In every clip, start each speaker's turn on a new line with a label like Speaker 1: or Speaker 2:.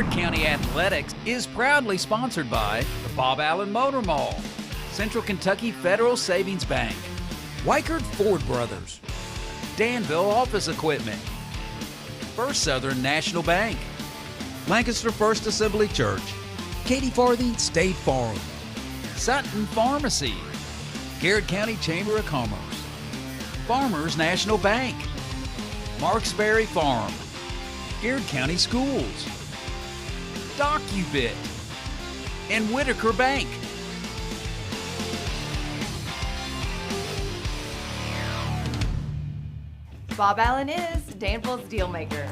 Speaker 1: Garrard County Athletics is proudly sponsored by the Bob Allen Motor Mall, Central Kentucky Federal Savings Bank, Weichert Ford Brothers, Danville Office Equipment, First Southern National Bank, Lancaster First Assembly Church, Katie Farthing State Farm, Sutton Pharmacy, Garrard County Chamber of Commerce, Farmers National Bank, Marksberry Farm, Garrard County Schools, DocuBit, and Whitaker Bank.
Speaker 2: Bob Allen is Danville's Dealmaker.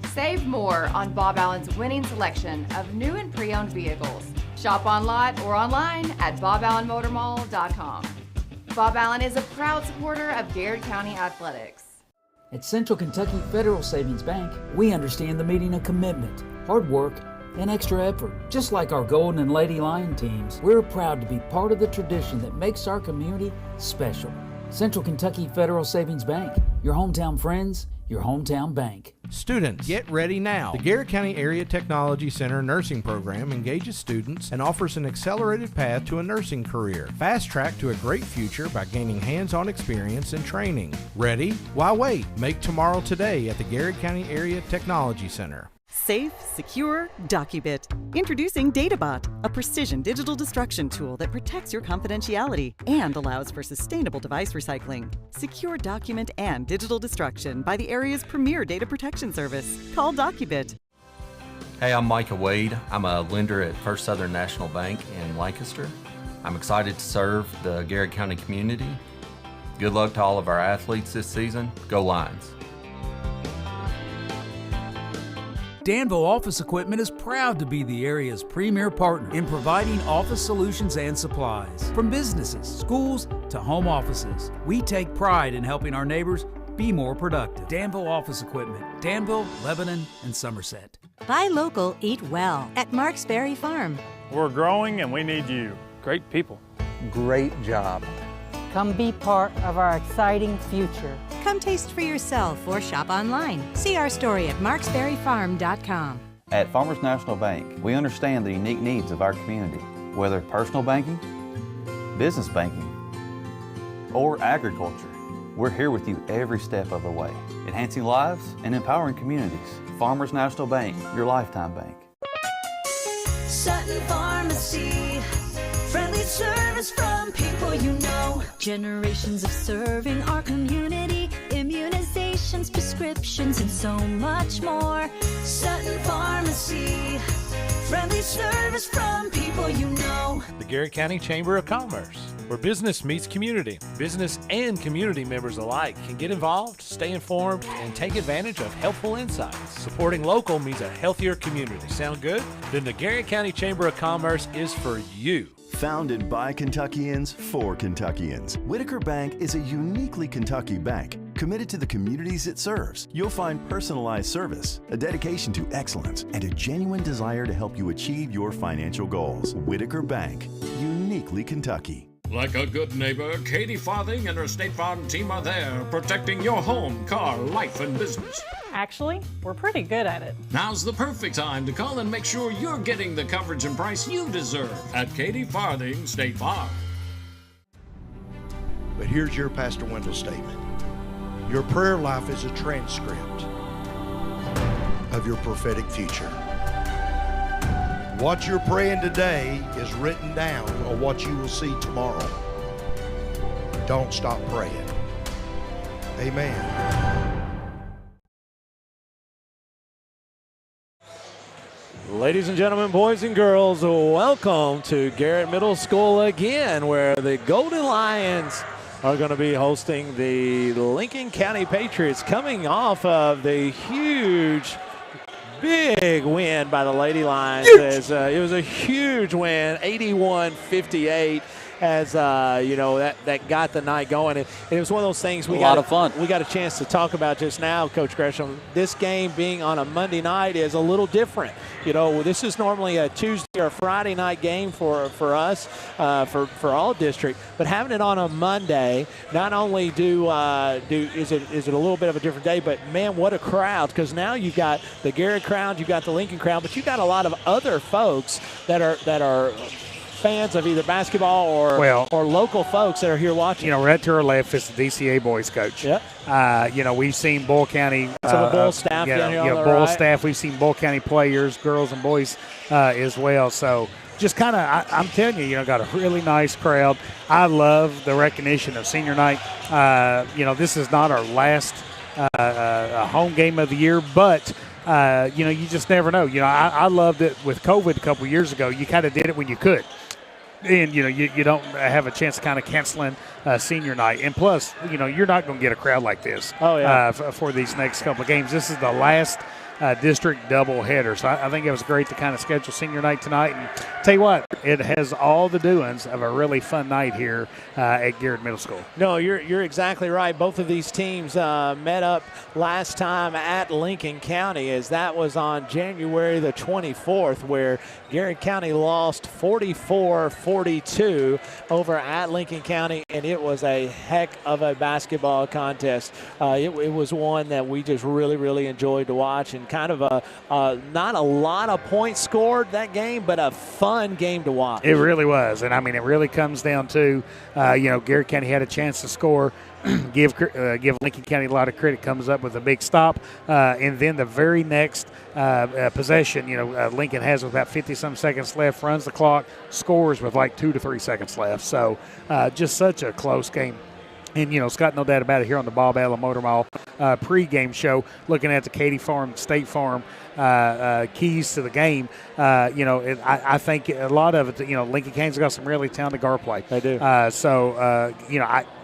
Speaker 2: Save more on Bob Allen's winning selection of new and pre-owned vehicles. Shop on lot or online at boballenmotormall.com. Bob Allen is a proud supporter of Garrard County Athletics.
Speaker 3: At Central Kentucky Federal Savings Bank, we understand the meaning of commitment, hard work, and extra effort. Just like our Golden and Lady Lion teams, we're proud to be part of the tradition that makes our community special. Central Kentucky Federal Savings Bank, your hometown friends, your hometown bank.
Speaker 4: Students, get ready now. The Garrard County Area Technology Center nursing program engages students and offers an accelerated path to a nursing career. Fast track to a great future by gaining hands-on experience and training. Ready? Why wait? Make tomorrow today at the Garrard County Area Technology Center.
Speaker 5: Safe, secure, DocuBit. Introducing DataBot, a precision digital destruction tool that protects your confidentiality and allows for sustainable device recycling. Secure document and digital destruction by the area's premier data protection service. Call DocuBit.
Speaker 6: Hey, I'm Micah Wade. I'm a lender at First Southern National Bank in Lancaster. I'm excited to serve the Garrard County community. Good luck to all of our athletes this season. Go Lions!
Speaker 1: Danville Office Equipment is proud to be the area's premier partner in providing office solutions and supplies. From businesses, schools, to home offices, we take pride in helping our neighbors be more productive. Danville Office Equipment, Danville, Lebanon, and Somerset.
Speaker 7: Buy local, eat well at Marksberry Farm.
Speaker 8: We're growing and we need you. Great people.
Speaker 9: Great job.
Speaker 10: Come be part of our exciting future.
Speaker 7: Come taste for yourself or shop online. See our story at marksberryfarm.com.
Speaker 11: At Farmers National Bank, we understand the unique needs of our community, whether personal banking, business banking, or agriculture. We're here with you every step of the way, enhancing lives and empowering communities. Farmers National Bank, your lifetime bank.
Speaker 12: Sutton Pharmacy, friendly service from people you know. Generations of serving our community, immunizations, prescriptions, and so much more. Sutton Pharmacy, friendly service from people you know.
Speaker 13: The Garrard County Chamber of Commerce, where business meets community. Business and community members alike can get involved, stay informed, and take advantage of helpful insights. Supporting local means a healthier community. Sound good? Then the Garrard County Chamber of Commerce is for you.
Speaker 14: Founded by Kentuckians for Kentuckians, Whitaker Bank is a uniquely Kentucky bank committed to the communities it serves. You'll find personalized service, a dedication to excellence, and a genuine desire to help you achieve your financial goals. Whitaker Bank, uniquely Kentucky.
Speaker 15: Like a good neighbor, Katie Farthing and her State Farm team are there, protecting your home, car, life, and business.
Speaker 16: Actually, we're pretty good at it.
Speaker 15: Now's the perfect time to call and make sure you're getting the coverage and price you deserve at Katie Farthing State Farm.
Speaker 17: But here's your Pastor Wendell statement. Your prayer life is a transcript of your prophetic future. What you're praying today is written down on what you will see tomorrow. Don't stop praying. Amen.
Speaker 13: Ladies and gentlemen, boys and girls, welcome to Garrett Middle School again, where the Golden Lions are going to be hosting the Lincoln County Patriots, coming off of the huge, big win by the Lady Lions. It was a huge win, 81-58.
Speaker 9: as that got the night going. And it was one of those things we
Speaker 18: lot of fun.
Speaker 9: We got a chance to talk about just now, Coach Gresham. This game being on a Monday night is a little different. This is normally a Tuesday or Friday night game for us, for all district, but having it on a Monday, not only is it a little bit of a different day, but man, what a crowd! Because now you've got the Garrett crowd, you've got the Lincoln crowd, but you've got a lot of other folks that are fans of either basketball or local folks that are here watching.
Speaker 19: Right to our left is the DCA boys coach.
Speaker 9: Yep.
Speaker 19: We've seen Bull County.
Speaker 9: Some of the Bull staff down here on the
Speaker 19: Bull
Speaker 9: right.
Speaker 19: staff. We've seen Bull County players, girls and boys as well. So just kind of, I'm telling you, got a really nice crowd. I love the recognition of senior night. This is not our last home game of the year, but you just never know. I loved it with COVID a couple years ago. You kind of did it when you could. And, you don't have a chance of kind of canceling senior night. And plus, you're not going to get a crowd like this for these next couple of games. This is the last district doubleheader. So I think it was great to kind of schedule senior night tonight. And tell you what, it has all the doings of a really fun night here at Garrett Middle School.
Speaker 9: No, you're exactly right. Both of these teams met up last time at Lincoln County, as that was on January the 24th, where Garrett County lost 44-42 over at Lincoln County, and it was a heck of a basketball contest. It was one that we just really, really enjoyed to watch, and kind of not a lot of points scored that game, but a fun game to watch.
Speaker 19: It really was, and it really comes down to, Garrett County had a chance to score. Give Lincoln County a lot of credit. Comes up with a big stop, and then the very next possession, Lincoln has with about 50-some seconds left, runs the clock, scores with like 2 to 3 seconds left. So just such a close game. And, Scott, no doubt about it, here on the Bob Allen Motor Mall pregame show, looking at the Katy Farm, State Farm keys to the game, I think a lot of it, Lincoln County's got some really talented guard play.
Speaker 9: They do.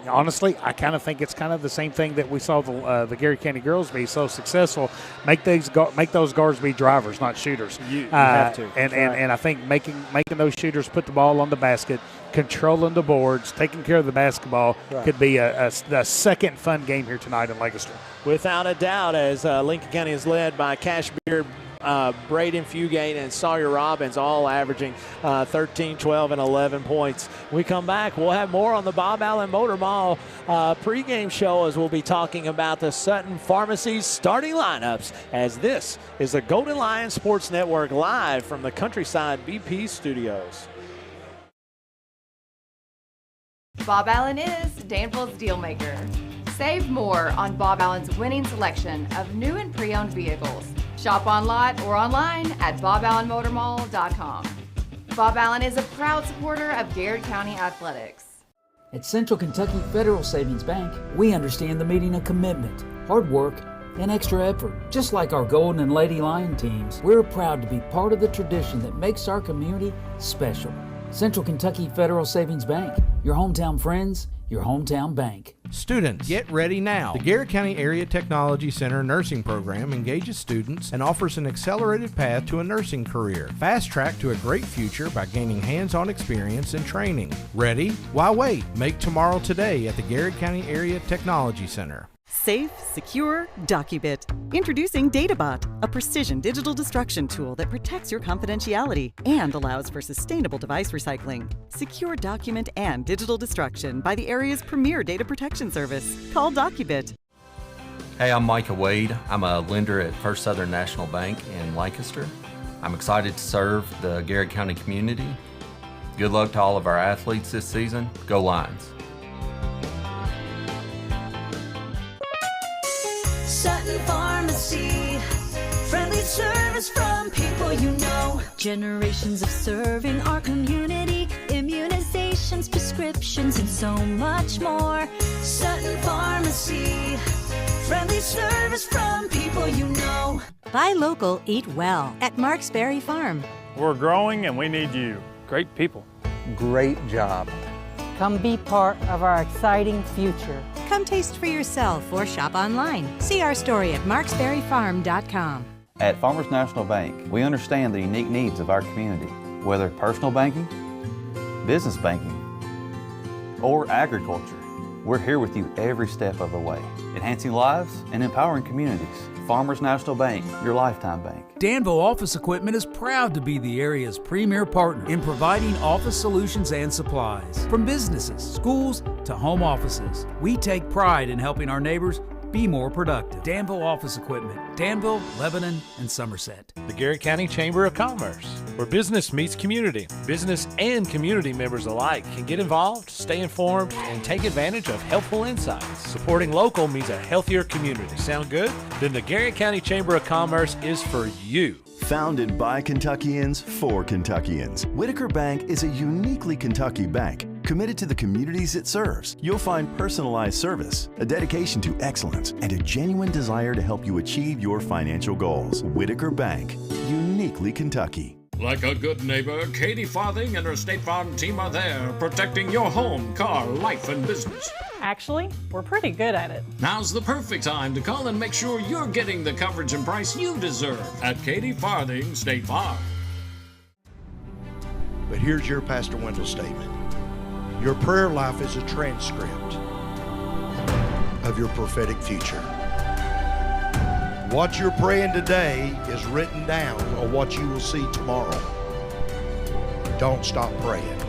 Speaker 19: Honestly, I kind of think it's kind of the same thing that we saw the Garrett County girls be so successful. Make those guards be drivers, not shooters.
Speaker 9: You have to.
Speaker 19: And I think making those shooters put the ball on the basket, controlling the boards, taking care of the basketball could be a second fun game here tonight in Lancaster.
Speaker 9: Without a doubt, as Lincoln County is led by Cash Beard, Braden Fugate, and Sawyer Robbins, all averaging 13, 12, and 11 points. When we come back, we'll have more on the Bob Allen Motor Mall pregame show, as we'll be talking about the Sutton Pharmacy's starting lineups, as this is the Golden Lion Sports Network live from the Countryside BP studios.
Speaker 2: Bob Allen is Danville's deal maker. Save more on Bob Allen's winning selection of new and pre-owned vehicles. Shop on lot or online at boballenmotormall.com. Bob Allen is a proud supporter of Garrett County Athletics.
Speaker 3: At Central Kentucky Federal Savings Bank, we understand the meaning of commitment, hard work, and extra effort. Just like our Golden and Lady Lion teams, we're proud to be part of the tradition that makes our community special. Central Kentucky Federal Savings Bank, your hometown friends, your hometown bank.
Speaker 4: Students, get ready now. The Garrett County Area Technology Center nursing program engages students and offers an accelerated path to a nursing career. Fast track to a great future by gaining hands-on experience and training. Ready? Why wait? Make tomorrow today at the Garrett County Area Technology Center.
Speaker 5: Safe, secure, DocuBit. Introducing DataBot, a precision digital destruction tool that protects your confidentiality and allows for sustainable device recycling. Secure document and digital destruction by the area's premier data protection service. Call DocuBit.
Speaker 6: Hey, I'm Micah Wade. I'm a lender at First Southern National Bank in Lancaster. I'm excited to serve the Garrett County community. Good luck to all of our athletes this season. Go Lions.
Speaker 12: Sutton Pharmacy, friendly service from people you know. Generations of serving our community, immunizations, prescriptions, and so much more. Sutton Pharmacy, friendly service from people you know.
Speaker 7: Buy local, eat well at Marks Berry Farm.
Speaker 8: We're growing and we need you. Great people.
Speaker 10: Great job. Come be part of our exciting future.
Speaker 7: Come taste for yourself or shop online. See our story at marksberryfarm.com.
Speaker 11: At Farmers National Bank, we understand the unique needs of our community, whether personal banking, business banking, or agriculture, we're here with you every step of the way, enhancing lives and empowering communities. Farmers National Bank, your lifetime bank.
Speaker 1: Danville Office Equipment is proud to be the area's premier partner in providing office solutions and supplies. From businesses, schools, to home offices, we take pride in helping our neighbors be more productive. Danville Office Equipment, Danville, Lebanon, and Somerset.
Speaker 13: The Garrett County Chamber of Commerce, where business meets community. Business and community members alike can get involved, stay informed, and take advantage of helpful insights. Supporting local means a healthier community. Sound good? Then the Garrett County Chamber of Commerce is for you.
Speaker 14: Founded by Kentuckians for Kentuckians, Whitaker Bank is a uniquely Kentucky bank committed to the communities it serves. You'll find personalized service, a dedication to excellence, and a genuine desire to help you achieve your financial goals. Whitaker Bank, uniquely Kentucky.
Speaker 15: Like a good neighbor, Katie Farthing and her State Farm team are there, protecting your home, car, life, and business.
Speaker 16: Actually, we're pretty good at it.
Speaker 15: Now's the perfect time to call and make sure you're getting the coverage and price you deserve at Katie Farthing State Farm.
Speaker 17: But here's your Pastor Wendell statement. Your prayer life is a transcript of your prophetic future. What you're praying today is written down on what you will see tomorrow. Don't stop praying.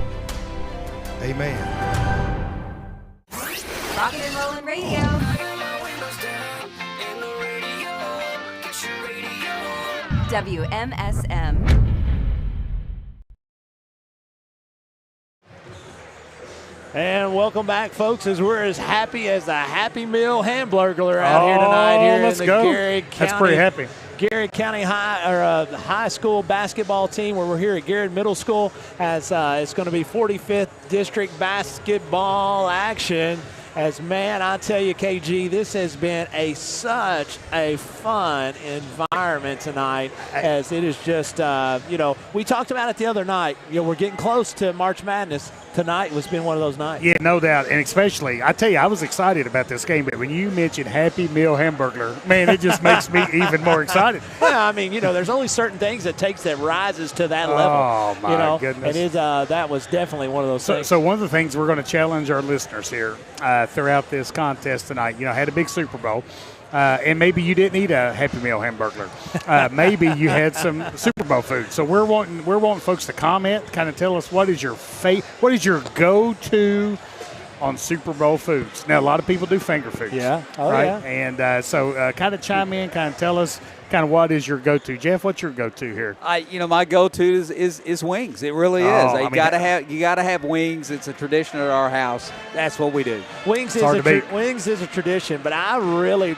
Speaker 17: Amen.
Speaker 2: Rockin' and Rollin' Radio. WMSM.
Speaker 9: And welcome back, folks, as we're as happy as the Happy Meal Hamburglar out here tonight here in the Garrett County.
Speaker 19: That's pretty happy.
Speaker 9: Garrett County high school basketball team, where we're here at Garrett Middle School, as it's going to be 45th District basketball action. As, man, I tell you, KG, this has been such a fun environment tonight, as it is just, we talked about it the other night. We're getting close to March Madness. Tonight has been one of those nights.
Speaker 19: Yeah, no doubt. And especially, I tell you, I was excited about this game, but when you mentioned Happy Meal Hamburglar, man, it just makes me even more excited.
Speaker 9: Yeah, I mean, there's only certain things it takes that rises to that level.
Speaker 19: Oh, my goodness.
Speaker 9: And that was definitely one of those things.
Speaker 19: So one of the things we're going to challenge our listeners here throughout this contest tonight, had a big Super Bowl. And maybe you didn't eat a Happy Meal Hamburglar. Maybe you had some Super Bowl food. So we're wanting folks to comment, kind of tell us what is your go-to on Super Bowl foods. Now, a lot of people do finger foods.
Speaker 9: Yeah. Oh,
Speaker 19: right?
Speaker 9: yeah.
Speaker 19: And so kind of chime in, kind of tell us kind of what is your go-to. Jeff, what's your go-to here?
Speaker 18: My go-to is wings. It really is. You gotta have wings. It's a tradition at our house. That's what we do.
Speaker 9: Wings is a tradition, but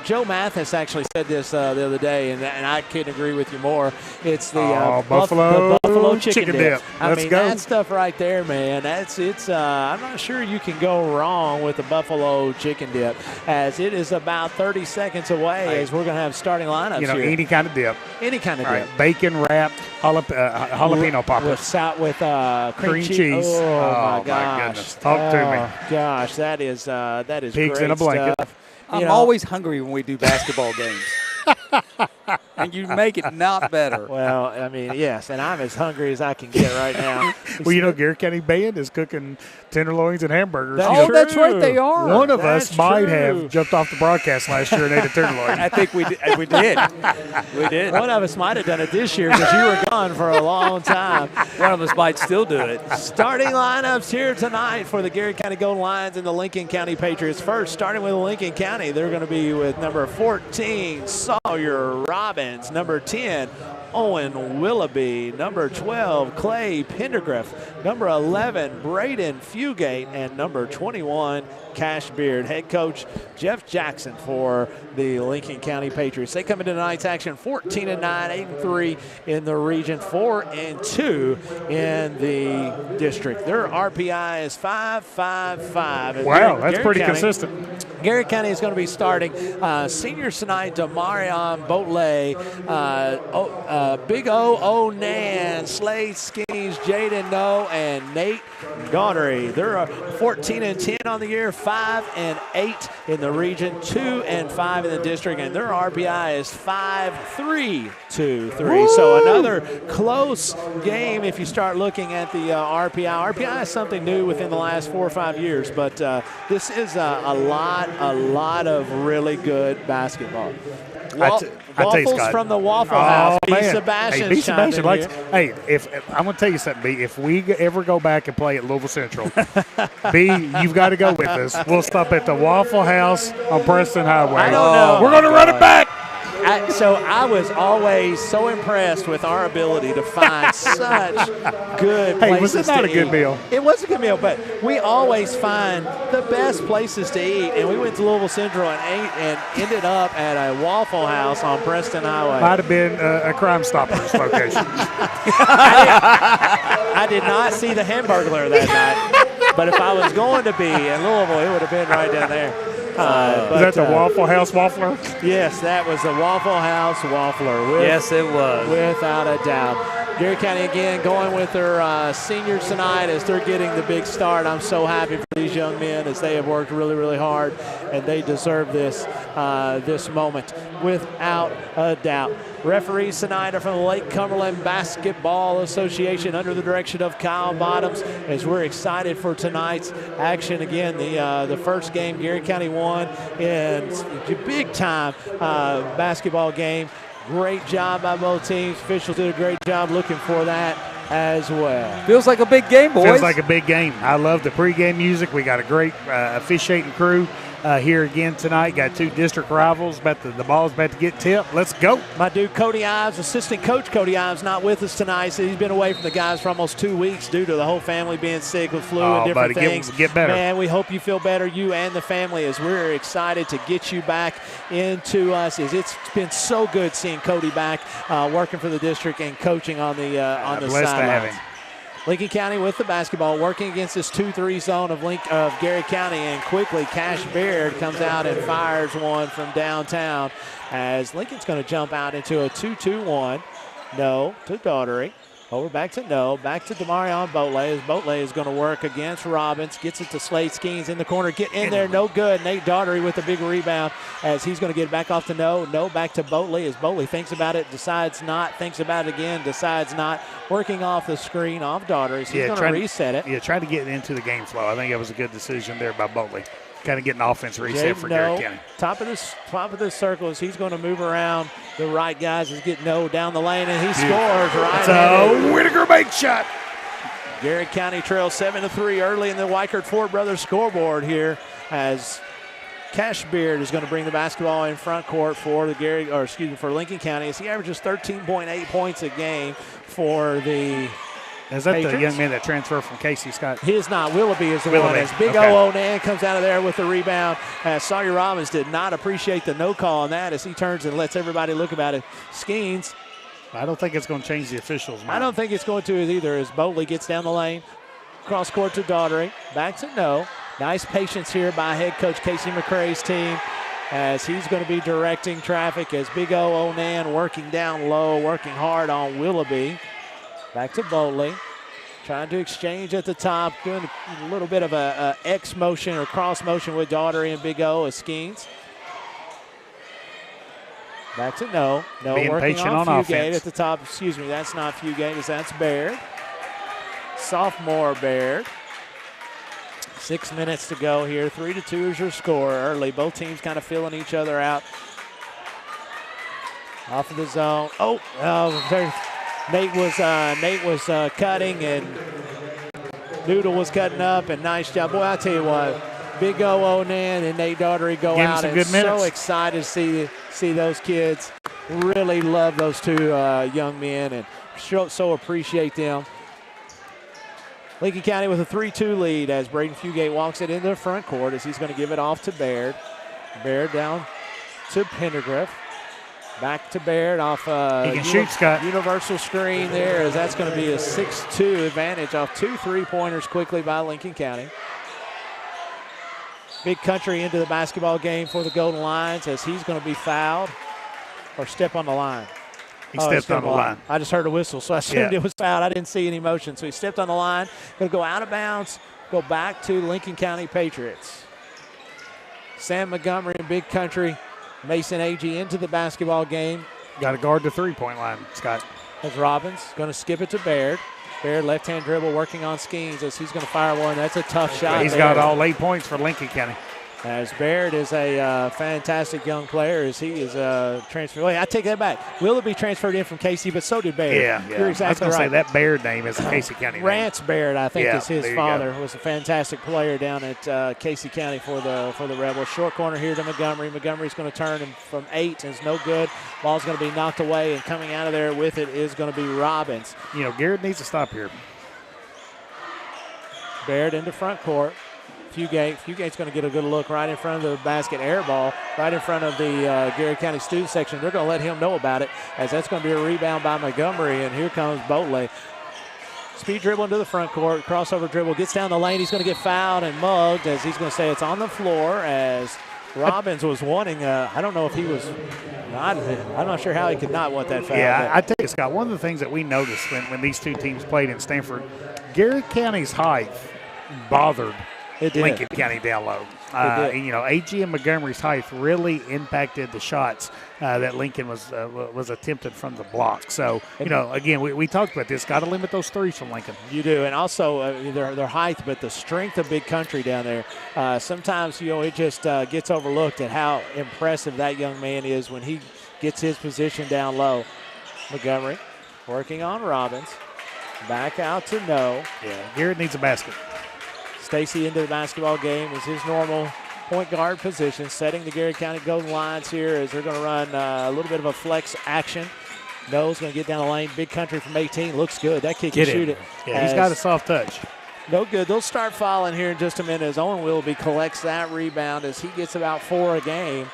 Speaker 9: Joe Mathis actually said this the other day, and I couldn't agree with you more. It's the buffalo chicken dip.
Speaker 19: Let's go.
Speaker 9: That stuff right there, man. I'm not sure you can go wrong with the buffalo chicken dip, as it is about 30 seconds away, as we're going to have starting lineups here.
Speaker 19: Any kind of dip.
Speaker 9: Any kind of dip.
Speaker 19: Bacon wrapped, jalapeno poppers.
Speaker 9: With cream cheese.
Speaker 19: Oh, my goodness. Talk to me.
Speaker 9: Gosh, that is
Speaker 19: Pigs
Speaker 9: great
Speaker 19: in a blanket.
Speaker 9: stuff.
Speaker 18: I'm always hungry when we do basketball games. And you make it not better.
Speaker 9: Well, I mean, yes, and I'm as hungry as I can get right now.
Speaker 19: Well, Garrett County Band is cooking tenderloins and hamburgers.
Speaker 18: That's right, they are.
Speaker 19: One of us might have jumped off the broadcast last year and ate a tenderloin.
Speaker 18: I think we did. We did.
Speaker 9: One of us might have done it this year because you were gone for a long time.
Speaker 18: One of us might still do it.
Speaker 9: Starting lineups here tonight for the Garrett County Golden Lions and the Lincoln County Patriots. First, starting with Lincoln County, they're going to be with number 14, Sawyer Robbins, number 10, Owen Willoughby, number 12, Clay Pendergriff, number 11, Braden Fugate, and number 21, Cash Beard. Head coach Jeff Jackson for the Lincoln County Patriots. They come into tonight's action 14-9, 8-3 in the region, 4-2 in the district. Their RPI is 5.55.
Speaker 19: Wow, that's pretty consistent.
Speaker 9: Garrett County is going to be starting senior tonight, Damarion Boatley, Big O Onan, Slade Skinnies Jaden Noe and Nate Daughtery. They're 14-10 on the year, 5-8 in the region, 2-5 in the district, and their RPI is 5.323. So another close game if you start looking at the RPI. RPI is something new within the last 4 or 5 years, but this is a lot of really good basketball. Waffles from the Waffle House. B. Sebastian.
Speaker 19: B. Sebastian likes. Hey, if I'm going to tell you something, B. If we ever go back and play at Louisville Central, B, you've got to go with us. We'll stop at the Waffle House on Preston Highway.
Speaker 9: I don't know.
Speaker 19: We're going to run it back.
Speaker 9: So I was always so impressed with our ability to find such good places to eat.
Speaker 19: Was it not a good meal?
Speaker 9: It was a good meal, but we always find the best places to eat. And we went to Louisville Central and ate and ended up at a Waffle House on Preston Highway.
Speaker 19: Might have been a Crime Stoppers location.
Speaker 9: I did not see the Hamburglar that night, but if I was going to be in Louisville, it would have been right down there.
Speaker 19: Was that the Waffle House Waffler?
Speaker 9: Yes, that was the Waffle House Waffler.
Speaker 18: Yes, it was.
Speaker 9: Without a doubt. Garrett County again going with their seniors tonight as they're getting the big start. I'm so happy for these young men as they have worked really, really hard, and they deserve this this moment without a doubt. Referees tonight are from the Lake Cumberland Basketball Association under the direction of Kyle Bottoms, as we're excited for tonight's action. Again, the first game Garrett County won in big time basketball game. Great job by both teams. Officials did a great job looking for that as well.
Speaker 18: Feels like a big game, boys.
Speaker 19: Feels like a big game. I love the pregame music. We got a great officiating crew here again tonight. Got two district rivals. The ball's about to get tipped. Let's go.
Speaker 9: My dude Cody Ives, assistant coach Cody Ives, not with us tonight. So he's been away from the guys for almost 2 weeks due to the whole family being sick with flu and different things.
Speaker 19: Get better.
Speaker 9: Man, we hope you feel better, you and the family, as we're excited to get you back into us. It's been so good seeing Cody back working for the district and coaching on the sidelines. Lincoln County with the basketball, working against this 2-3 zone of Garrett County, and quickly Cash Baird comes out and fires one from downtown as Lincoln's going to jump out into a 2-2-1. No to Daughtery. Over back to No. Back to Demarion Boatley as Boatley is going to work against Robbins. Gets it to Slade Skeens in the corner. Get in there. No good. Nate Daughtery with a big rebound as he's going to get it back off to No. No back to Boatley as Boatley thinks about it, decides not. Thinks about it again, decides not. Working off the screen off Daughtery. So he's going to reset it.
Speaker 19: Yeah, trying to get into the game flow. I think that was a good decision there by Boatley. Kind of getting offense reset for Garrett County.
Speaker 9: Top of this circle as he's going to move around the right guys. Is getting No down the lane, and he scores right.
Speaker 19: So Whitaker big shot.
Speaker 9: Garrett County trails 7-3 early in the Weichert Ford Brothers scoreboard here as Cash Beard is going to bring the basketball in front court for for Lincoln County as he averages 13.8 points a game for the
Speaker 19: Is that
Speaker 9: Patriots?
Speaker 19: The young man that transferred from Casey Scott?
Speaker 9: He is not. Willoughby is the one. As Big O Onan comes out of there with the rebound. Sawyer Robbins did not appreciate the no call on that as he turns and lets everybody look about it. Skeens.
Speaker 19: I don't think it's going to change the officials' mind.
Speaker 9: I don't think it's going to either as Boatley gets down the lane. Cross court to Daughtery. Back to No. Nice patience here by head coach Casey McCrae's team as he's going to be directing traffic as Big O Onan working down low, working hard on Willoughby. Back to Boatley. Trying to exchange at the top, doing a little bit of a X motion or cross motion with Daughtery and Big O as Skeens. Back to No. No
Speaker 19: being
Speaker 9: working
Speaker 19: patient
Speaker 9: on
Speaker 19: on
Speaker 9: Fugate
Speaker 19: offense.
Speaker 9: at the top. Excuse me, that's not Fugate, that's Baird. Sophomore Baird. 6 minutes to go here. 3-2 is your score early. Both teams kind of filling each other out. Off of the zone. Nate was cutting and Noodle was cutting up, and nice job. Boy, I tell you what, Big O Onan and Nate Daughtery go out, and so excited to see those kids. Really love those two young men and so appreciate them. Lincoln County with a 3-2 lead as Braden Fugate walks it into the front court as he's going to give it off to Baird. Baird down to Pendergriff. Back to Baird off
Speaker 19: he can shoot, Scott.
Speaker 9: Universal screen there as that's going to be a 6-2 advantage off 2 3-pointers quickly by Lincoln County. Big Country into the basketball game for the Golden Lions as he's going to be fouled or step on the line.
Speaker 19: He stepped on the line.
Speaker 9: I just heard a whistle, so I assumed it was foul. I didn't see any motion. So he stepped on the line, going to go out of bounds, go back to Lincoln County Patriots. Sam Montgomery and Big Country, Mason Agee into the basketball game.
Speaker 19: Got to guard the three-point line, Scott.
Speaker 9: As Robbins going to skip it to Baird. Baird left-hand dribble working on Skeens as he's going to fire one. That's a tough shot.
Speaker 19: He's got all 8 points for Lincoln County.
Speaker 9: As Baird is a fantastic young player as he is transferred. Wait, I take that back. Willoughby transferred in from Casey, but so did Baird.
Speaker 19: Yeah.
Speaker 9: You're exactly
Speaker 19: I was
Speaker 9: right.
Speaker 19: Say that Baird name is a Casey County name.
Speaker 9: Rance Baird, I think, is his father.
Speaker 19: Go.
Speaker 9: Was a fantastic player down at Casey County for the Rebels. Short corner here to Montgomery. Montgomery's going to turn him from 8 and it's no good. Ball's going to be knocked away, and coming out of there with it is going to be Robbins.
Speaker 19: Garrett needs to stop here.
Speaker 9: Baird into front court. Fugate's going to get a good look right in front of the basket, air ball, right in front of the Garrett County student section. They're going to let him know about it, as that's going to be a rebound by Montgomery, and here comes Boatley. Speed dribble into the front court, crossover dribble, gets down the lane. He's going to get fouled and mugged, as he's going to say it's on the floor, as Robbins was wanting, I don't know if he was not, I'm not sure how he could not want that foul.
Speaker 19: Yeah, I tell you, Scott, one of the things that we noticed when these two teams played in Stanford, Garrett County's height bothered Lincoln County down low. Agee and Montgomery's height really impacted the shots that Lincoln was attempted from the block. So, again, we talked about this. Got to limit those threes from Lincoln.
Speaker 9: You do, and also their height, but the strength of Big Country down there. Sometimes, it just gets overlooked at how impressive that young man is when he gets his position down low. Montgomery working on Robbins. Back out to No.
Speaker 19: Yeah, Garrett needs a basket.
Speaker 9: Stacy into the basketball game is his normal point guard position, setting the Garrett County Golden Lions here as they're going to run a little bit of a flex action. No's going to get down the lane. Big Country from 18 looks good. That kid can shoot it.
Speaker 19: Yeah, he's got a soft touch.
Speaker 9: No good. They'll start fouling here in just a minute as Owen Willoughby collects that rebound as he gets about 4 a game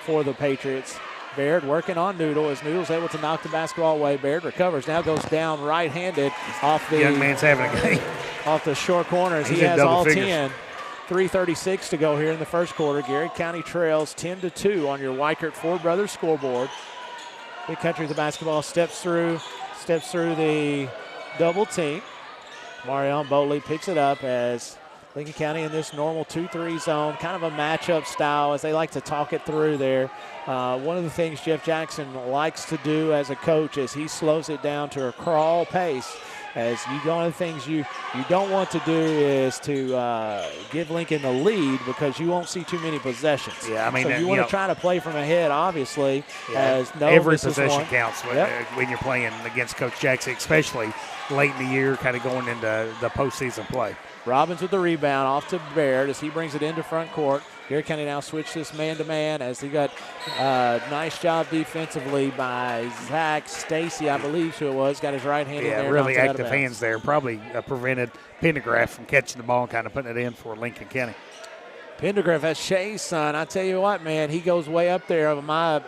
Speaker 9: for the Patriots. Baird working on Noodle as Noodle's able to knock the basketball away. Baird recovers, now goes down right-handed off the
Speaker 19: young man's having a game.
Speaker 9: Off the short corner as he has all 10. 3:36 to go here in the first quarter. Garrett County trails 10-2 on your Weichert Ford Brothers scoreboard. Big Country the basketball steps through the double team. Marion Boatley picks it up as Lincoln County in this normal 2-3 zone, kind of a matchup style as they like to talk it through there. One of the things Jeff Jackson likes to do as a coach is he slows it down to a crawl pace. As one of the things you don't want to do is to give Lincoln the lead because you won't see too many possessions.
Speaker 19: Yeah, I mean,
Speaker 9: so you want to try to play from ahead, obviously.
Speaker 19: Yeah,
Speaker 9: as
Speaker 19: every possession counts when you're playing against Coach Jackson, especially late in the year, kind of going into the postseason play.
Speaker 9: Robbins with the rebound off to Baird as he brings it into front court. Garrett County now switch this man-to-man as he got nice job defensively by Zach Stacy, I believe who it was. Got his right hand in there.
Speaker 19: Yeah, really active hands there. Probably prevented Pendergraft from catching the ball and kind of putting it in for Lincoln County.
Speaker 9: Pendergraft, that's Shay's son. I tell you what, man, he goes way up there of my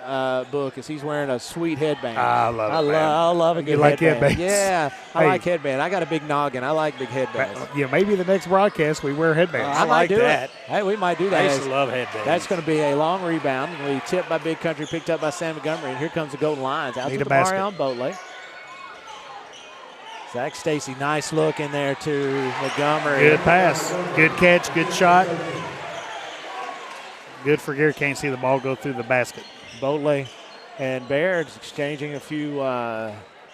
Speaker 9: book as he's wearing a sweet headband.
Speaker 19: I love it,
Speaker 9: I love a good
Speaker 19: headband.
Speaker 9: Yeah, I like headband. I got a big noggin. I like big headbands.
Speaker 19: Yeah, maybe the next broadcast we wear headbands.
Speaker 9: I might do that. Hey, we might do that.
Speaker 19: I used to love headbands.
Speaker 9: That's going to be a long rebound. We tipped by Big Country, picked up by Sam Montgomery, and here comes the Golden Lions. Out to Marion Boatley. Zach Stacy, nice look in there to Montgomery.
Speaker 19: Good pass, good catch, good shot. Good for Garrett. Can't see the ball go through the basket.
Speaker 9: Boatley and Baird exchanging a few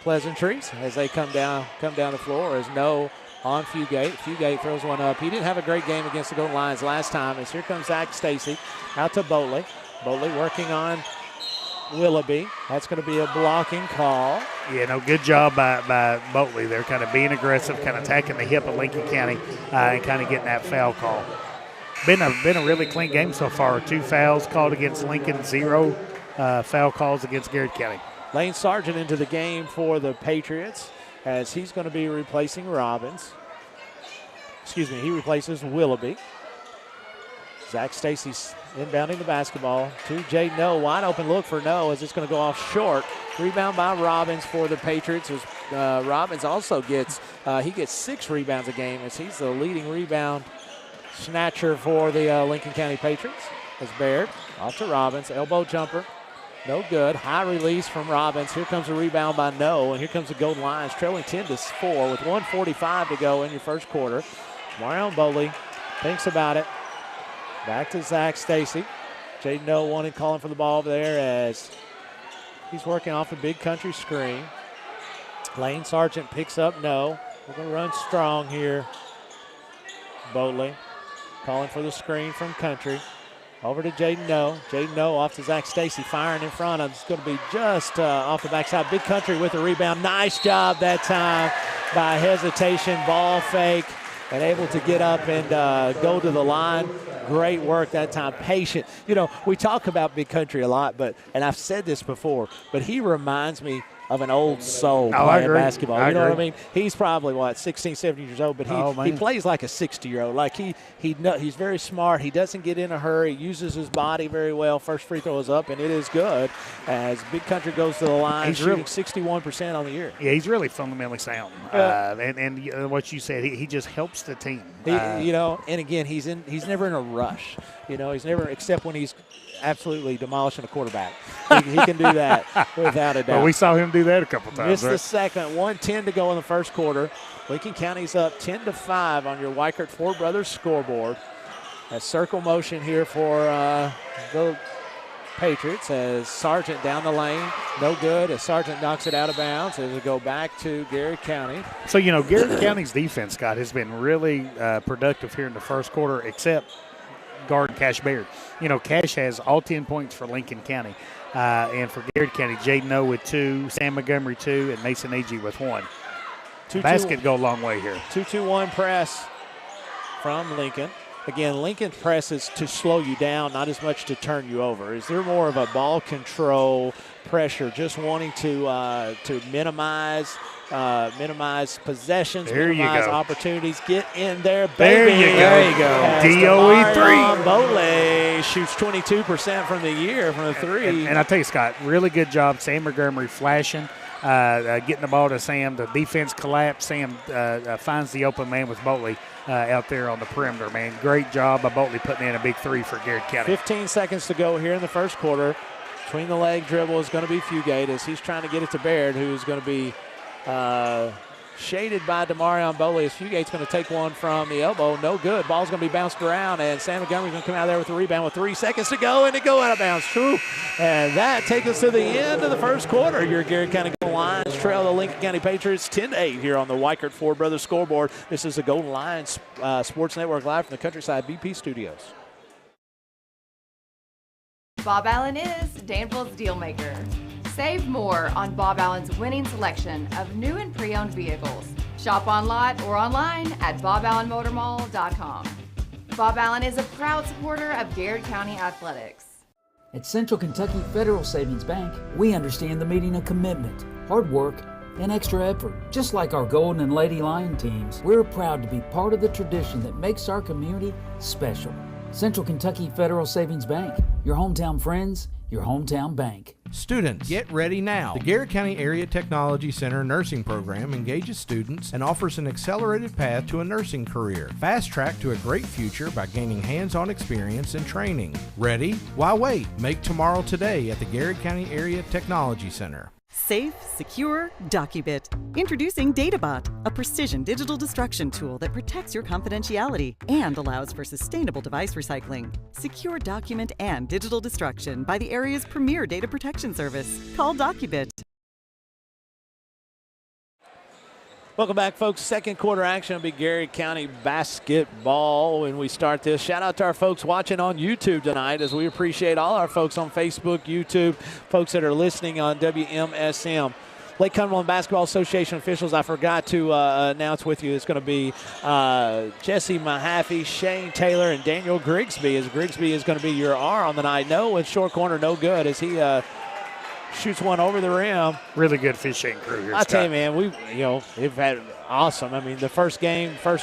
Speaker 9: pleasantries as they come down the floor. As No on Fugate. Fugate throws one up. He didn't have a great game against the Golden Lions last time. As here comes Zach Stacy out to Boatley. Boatley working on Willoughby. That's going to be a blocking call.
Speaker 19: Yeah, no, good job by Boatley. They're kind of being aggressive, kind of attacking the hip of Lincoln County and kind of getting that foul call. Been a really clean game so far. 2 fouls called against Lincoln, 0 foul calls against Garrett County.
Speaker 9: Lane Sargent into the game for the Patriots as he's going to be replacing Robbins. Excuse me, he replaces Willoughby. Zach Stacy's inbounding the basketball to Jay No. Wide open look for No as it's going to go off short. Rebound by Robbins for the Patriots. As Robbins also gets 6 rebounds a game as he's the leading rebound snatcher for the Lincoln County Patriots. As Baird off to Robbins, elbow jumper. No good. High release from Robbins. Here comes a rebound by No, and here comes the Golden Lions trailing 10-4 with 1:45 to go in your first quarter. Marion Boley thinks about it. Back to Zach Stacy. Jaden No wanted calling for the ball over there as he's working off a big country screen. Lane Sargent picks up No. We're going to run strong here. Boley calling for the screen from country. Over to Jaden No. Jaden No off to Zach Stacy, firing in front. It's going to be just off the backside. Big country with a rebound. Nice job that time by hesitation, ball fake, and able to get up and go to the line. Great work that time. Patient. You know, we talk about Big Country a lot, and I've said this before, but he reminds me of an old soul playing basketball. You know what I mean? He's probably, 16, 17 years old, but he plays like a 60-year-old. Like he's very smart. He doesn't get in a hurry, uses his body very well. First free throw is up, and it is good as Big Country goes to the line, shooting 61% on the year.
Speaker 19: Yeah, he's really fundamentally sound. And what you said, he just helps the team.
Speaker 9: And again, he's never in a rush. He's never, except when he's absolutely demolishing a quarterback. He can do that without a doubt.
Speaker 19: Well, we saw him do that a couple times.
Speaker 9: Missed the second. 1:10 to go in the first quarter. Lincoln County's up 10-5 on your Weichert Ford Brothers scoreboard. A circle motion here for the Patriots as Sargent down the lane. No good as Sargent knocks it out of bounds as we go back to Garrett County.
Speaker 19: So, Garrett County's defense, Scott, has been really productive here in the first quarter, except guard Cash Baird. Cash has all 10 points for Lincoln County. And for Garrett County, Jaden O with 2, Sam Montgomery 2, and Mason Agee with 1. Basket go a long way here.
Speaker 9: 2-2-1 press from Lincoln. Again, Lincoln presses to slow you down, not as much to turn you over. Is there more of a ball control pressure, just wanting to minimize possessions, minimize opportunities, get in there, baby.
Speaker 19: There you go. DOE 3.
Speaker 9: Boley shoots 22% from the year from the three.
Speaker 19: And I tell you, Scott, really good job. Sam Montgomery flashing, getting the ball to Sam. The defense collapsed. Sam finds the open man with Boley out there on the perimeter, man. Great job by Boley putting in a big 3 for Garrett County.
Speaker 9: 15 seconds to go here in the first quarter. Between the leg dribble is going to be Fugate as he's trying to get it to Baird, who's going to be shaded by Demarion Boley as Fugate's going to take one from the elbow. No good. Ball's going to be bounced around, and Sam Montgomery's going to come out there with the rebound with 3 seconds to go, and it go out of bounds. True. And that takes us to the end of the first quarter. Your Garrett County Golden Lions trail the Lincoln County Patriots 10-8 here on the Weichert Ford Brothers scoreboard. This is the Golden Lions Sports Network live from the Countryside BP Studios.
Speaker 2: Bob Allen is Danville's deal maker. Save more on Bob Allen's winning selection of new and pre-owned vehicles. Shop on lot or online at boballenmotormall.com. Bob Allen is a proud supporter of Garrett County Athletics.
Speaker 3: At Central Kentucky Federal Savings Bank, we understand the meaning of commitment, hard work, and extra effort. Just like our Golden and Lady Lion teams, we're proud to be part of the tradition that makes our community special. Central Kentucky Federal Savings Bank, your hometown friends, your hometown bank.
Speaker 4: Students, get ready now. The Garrett County Area Technology Center nursing program engages students and offers an accelerated path to a nursing career. Fast track to a great future by gaining hands-on experience and training. Ready? Why wait? Make tomorrow today at the Garrett County Area Technology Center.
Speaker 5: Safe, secure, DocuBit. Introducing DataBot, a precision digital destruction tool that protects your confidentiality and allows for sustainable device recycling. Secure document and digital destruction by the area's premier data protection service. Call DocuBit.
Speaker 9: Welcome back, folks. Second quarter action will be Garrett County basketball when we start this. Shout out to our folks watching on YouTube tonight, as we appreciate all our folks on Facebook, YouTube, folks that are listening on WMSM. Lake Cumberland Basketball Association officials, I forgot to announce with you, it's going to be Jesse Mahaffey, Shane Taylor, and Daniel Grigsby, as Grigsby is going to be your R on the night. No, with short corner, no good, as he shoots one over the rim.
Speaker 19: Really good fishing crew here,
Speaker 9: I tell you, man, we've had awesome. I mean, the first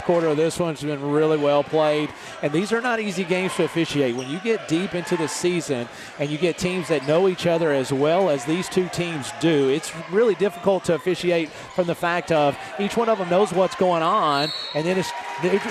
Speaker 9: quarter of this one's been really well played. And these are not easy games to officiate. When you get deep into the season and you get teams that know each other as well as these two teams do, it's really difficult to officiate from the fact of each one of them knows what's going on, and then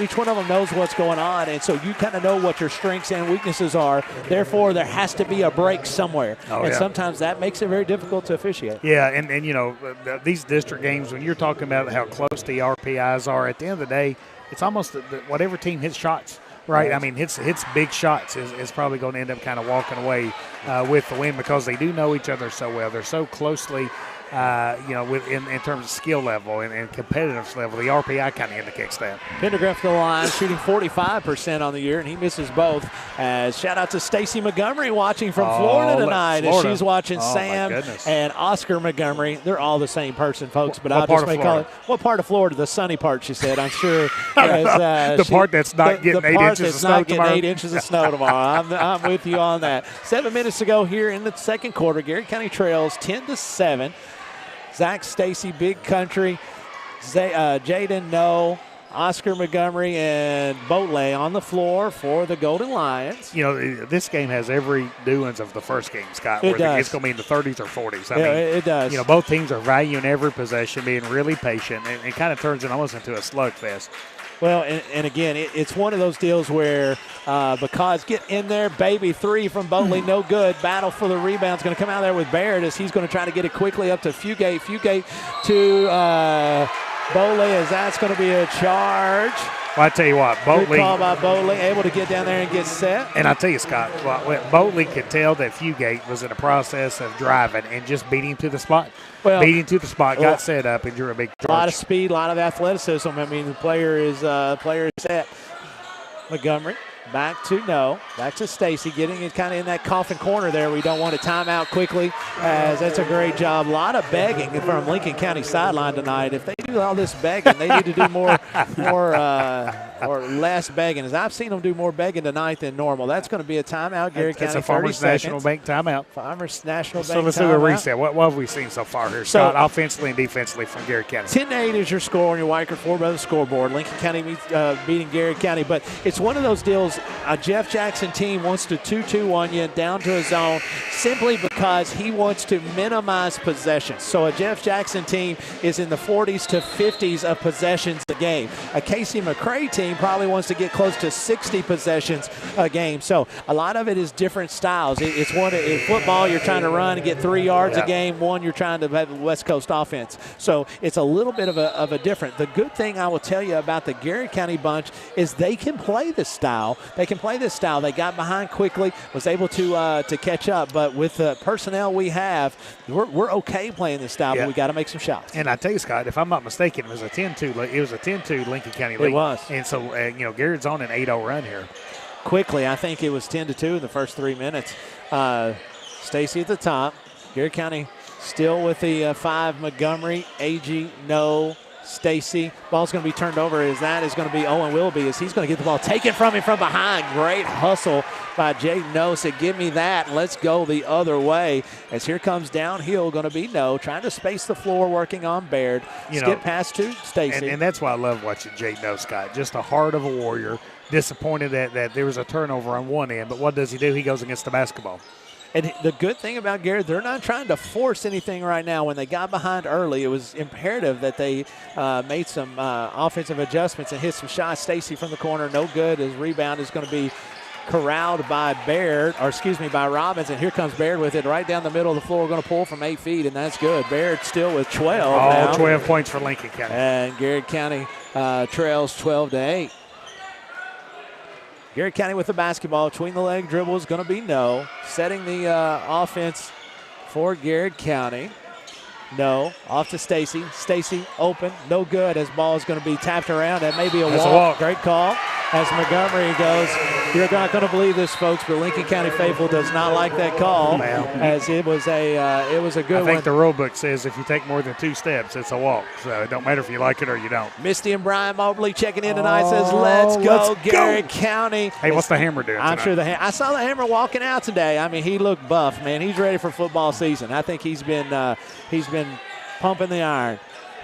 Speaker 9: each one of them knows what's going on, and so you kind of know what your strengths and weaknesses are. Therefore, there has to be a break somewhere. Sometimes that makes it very difficult to officiate.
Speaker 19: Yeah, and you know, these district games, when you're talking about how close the RPIs are, at the end of the day, it's almost whatever team hits shots. Right, I mean, hits big shots is probably going to end up kind of walking away with the win because they do know each other so well. They're so closely, in terms of skill level and competitiveness level. The RPI kind of indicates that.
Speaker 9: Pendergraft to the line, shooting 45% on the year, and he misses both. Shout out to Stacy Montgomery watching from Florida tonight. Florida. As she's watching Sam and Oscar Montgomery. They're all the same person, folks, but I'll just call it. What part of Florida? The sunny part, she said. I'm sure.
Speaker 19: The part that's not getting 8 inches of snow tomorrow.
Speaker 9: 8 inches of snow tomorrow. I'm with you on that. 7 minutes to go here in the second quarter. Garrett County trails 10-7. Zach Stacy, Big Country, Jaden No, Oscar Montgomery, and Boatley on the floor for the Golden Lions.
Speaker 19: You know, this game has every doings of the first game, Scott.
Speaker 9: It does.
Speaker 19: It's going to be in the 30s or 40s.
Speaker 9: It does.
Speaker 19: You know, both teams are valuing every possession, being really patient, and it kind of turns it almost into a slugfest.
Speaker 9: Well, and again, it's one of those deals where because get in there, baby, three from Boatley, no good. Battle for the rebound's going to come out there with Barrett as he's going to try to get it quickly up to Fugate. Fugate to Boatley as that's going to be a charge.
Speaker 19: Well, I tell you what, Boatley.
Speaker 9: Good call by Boatley, able to get down there and get set.
Speaker 19: And I tell you, Scott, Boatley could tell that Fugate was in the process of driving and just beat him to the spot. Beat him to the spot, got set up, and drew a big charge.
Speaker 9: A lot of speed, a lot of athleticism. I mean, the player is set. Montgomery. Back to Stacy, getting it kind of in that coffin corner there. We don't want a timeout quickly, as that's a great job. A lot of begging from Lincoln County sideline tonight. If they do all this begging, they need to do more or less begging. As I've seen them do more begging tonight than normal. That's going to be a timeout. Garrett County,
Speaker 19: it's a Farmers National Bank timeout.
Speaker 9: Farmers National Bank timeout.
Speaker 19: So let's do a reset. What have we seen so far here, Scott, offensively and defensively from Garrett County?
Speaker 9: 10-8 is your score on your Weichert Four Brothers scoreboard. Lincoln County beating Garrett County, but it's one of those deals. A Jeff Jackson team wants to 2-2 you down to a zone simply because he wants to minimize possessions. So a Jeff Jackson team is in the 40s to 50s of possessions a game. A Casey McCray team probably wants to get close to 60 possessions a game. So a lot of it is different styles. It's one in football you're trying to run and get 3 yards a game. One you're trying to have a West Coast offense. So it's a little bit of a different. The good thing I will tell you about the Garrett County bunch is they can play this style. They got behind quickly, was able to catch up. But with the personnel we have, we're okay playing this style, but we got to make some shots.
Speaker 19: And I tell you, Scott, if I'm not mistaken, it was a 10-2. It was a 10-2 Lincoln County lead.
Speaker 9: It was.
Speaker 19: And so, Garrett's on an 8-0 run here.
Speaker 9: Quickly, I think it was 10-2 in the first 3 minutes. Stacy at the top. Garrett County still with the 5. Montgomery, AG, no. Stacy. Ball's going to be turned over as that is going to be Owen Willoughby as he's going to get the ball taken from him from behind. Great hustle by Jaden No. Said, give me that. Let's go the other way. As here comes downhill, going to be No. Trying to space the floor, working on Baird. Skip pass to Stacy.
Speaker 19: And that's why I love watching Jaden No, Scott. Just the heart of a warrior. Disappointed that there was a turnover on one end, but what does he do? He goes against the basketball.
Speaker 9: And the good thing about Garrett, they're not trying to force anything right now. When they got behind early, it was imperative that they made some offensive adjustments and hit some shots. Stacy from the corner, no good. His rebound is going to be corralled by by Robbins. And here comes Baird with it right down the middle of the floor. Going to pull from 8 feet, and that's good. Baird still with 12 now.
Speaker 19: 12 points for Lincoln County.
Speaker 9: And Garrett County trails 12-8. Garrett County with the basketball. Between the leg dribble is going to be No. Setting the offense for Garrett County. No. Off to Stacy. Stacy open. No good as ball is going to be tapped around. That may be a walk. Great call. As Montgomery goes, you're not going to believe this, folks, but Lincoln County faithful does not like that call. As it was a good one.
Speaker 19: I think the rule book says if you take more than 2 steps, it's a walk. So it don't matter if you like it or you don't.
Speaker 9: Misty and Brian Mobley checking in tonight says, let's go, Garrett County.
Speaker 19: Hey, what's the Hammer doing tonight?
Speaker 9: I'm sure I saw the Hammer walking out today. I mean, he looked buff, man. He's ready for football season. I think he's been pumping the iron.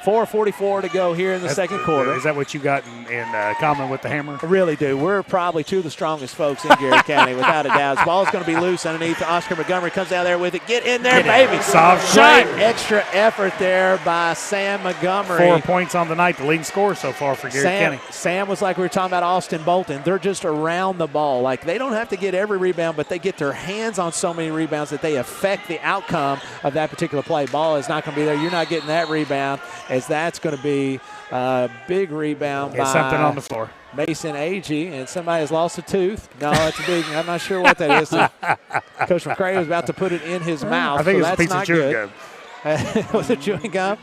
Speaker 9: 4:44 to go here in the second quarter.
Speaker 19: Is that what you got in common with the Hammer?
Speaker 9: I really do. We're probably two of the strongest folks in Garrett County, without a doubt. This ball's going to be loose underneath. Oscar Montgomery comes down there with it. Get in there, baby.
Speaker 19: Soft shot.
Speaker 9: Great extra effort there by Sam Montgomery.
Speaker 19: 4 points on the night, the leading scorer so far for Garrett County.
Speaker 9: Sam was like we were talking about Austin Bolton. They're just around the ball. Like, they don't have to get every rebound, but they get their hands on so many rebounds that they affect the outcome of that particular play. Ball is not going to be there. You're not getting that rebound, as that's going to be a big rebound by
Speaker 19: something on the floor.
Speaker 9: Mason Agee, and somebody has lost a tooth. No, that's a big. I'm not sure what that is. Coach McCray was about to put it in his mouth.
Speaker 19: I think
Speaker 9: so
Speaker 19: it's a piece of chewing gum.
Speaker 9: Was it chewing gum?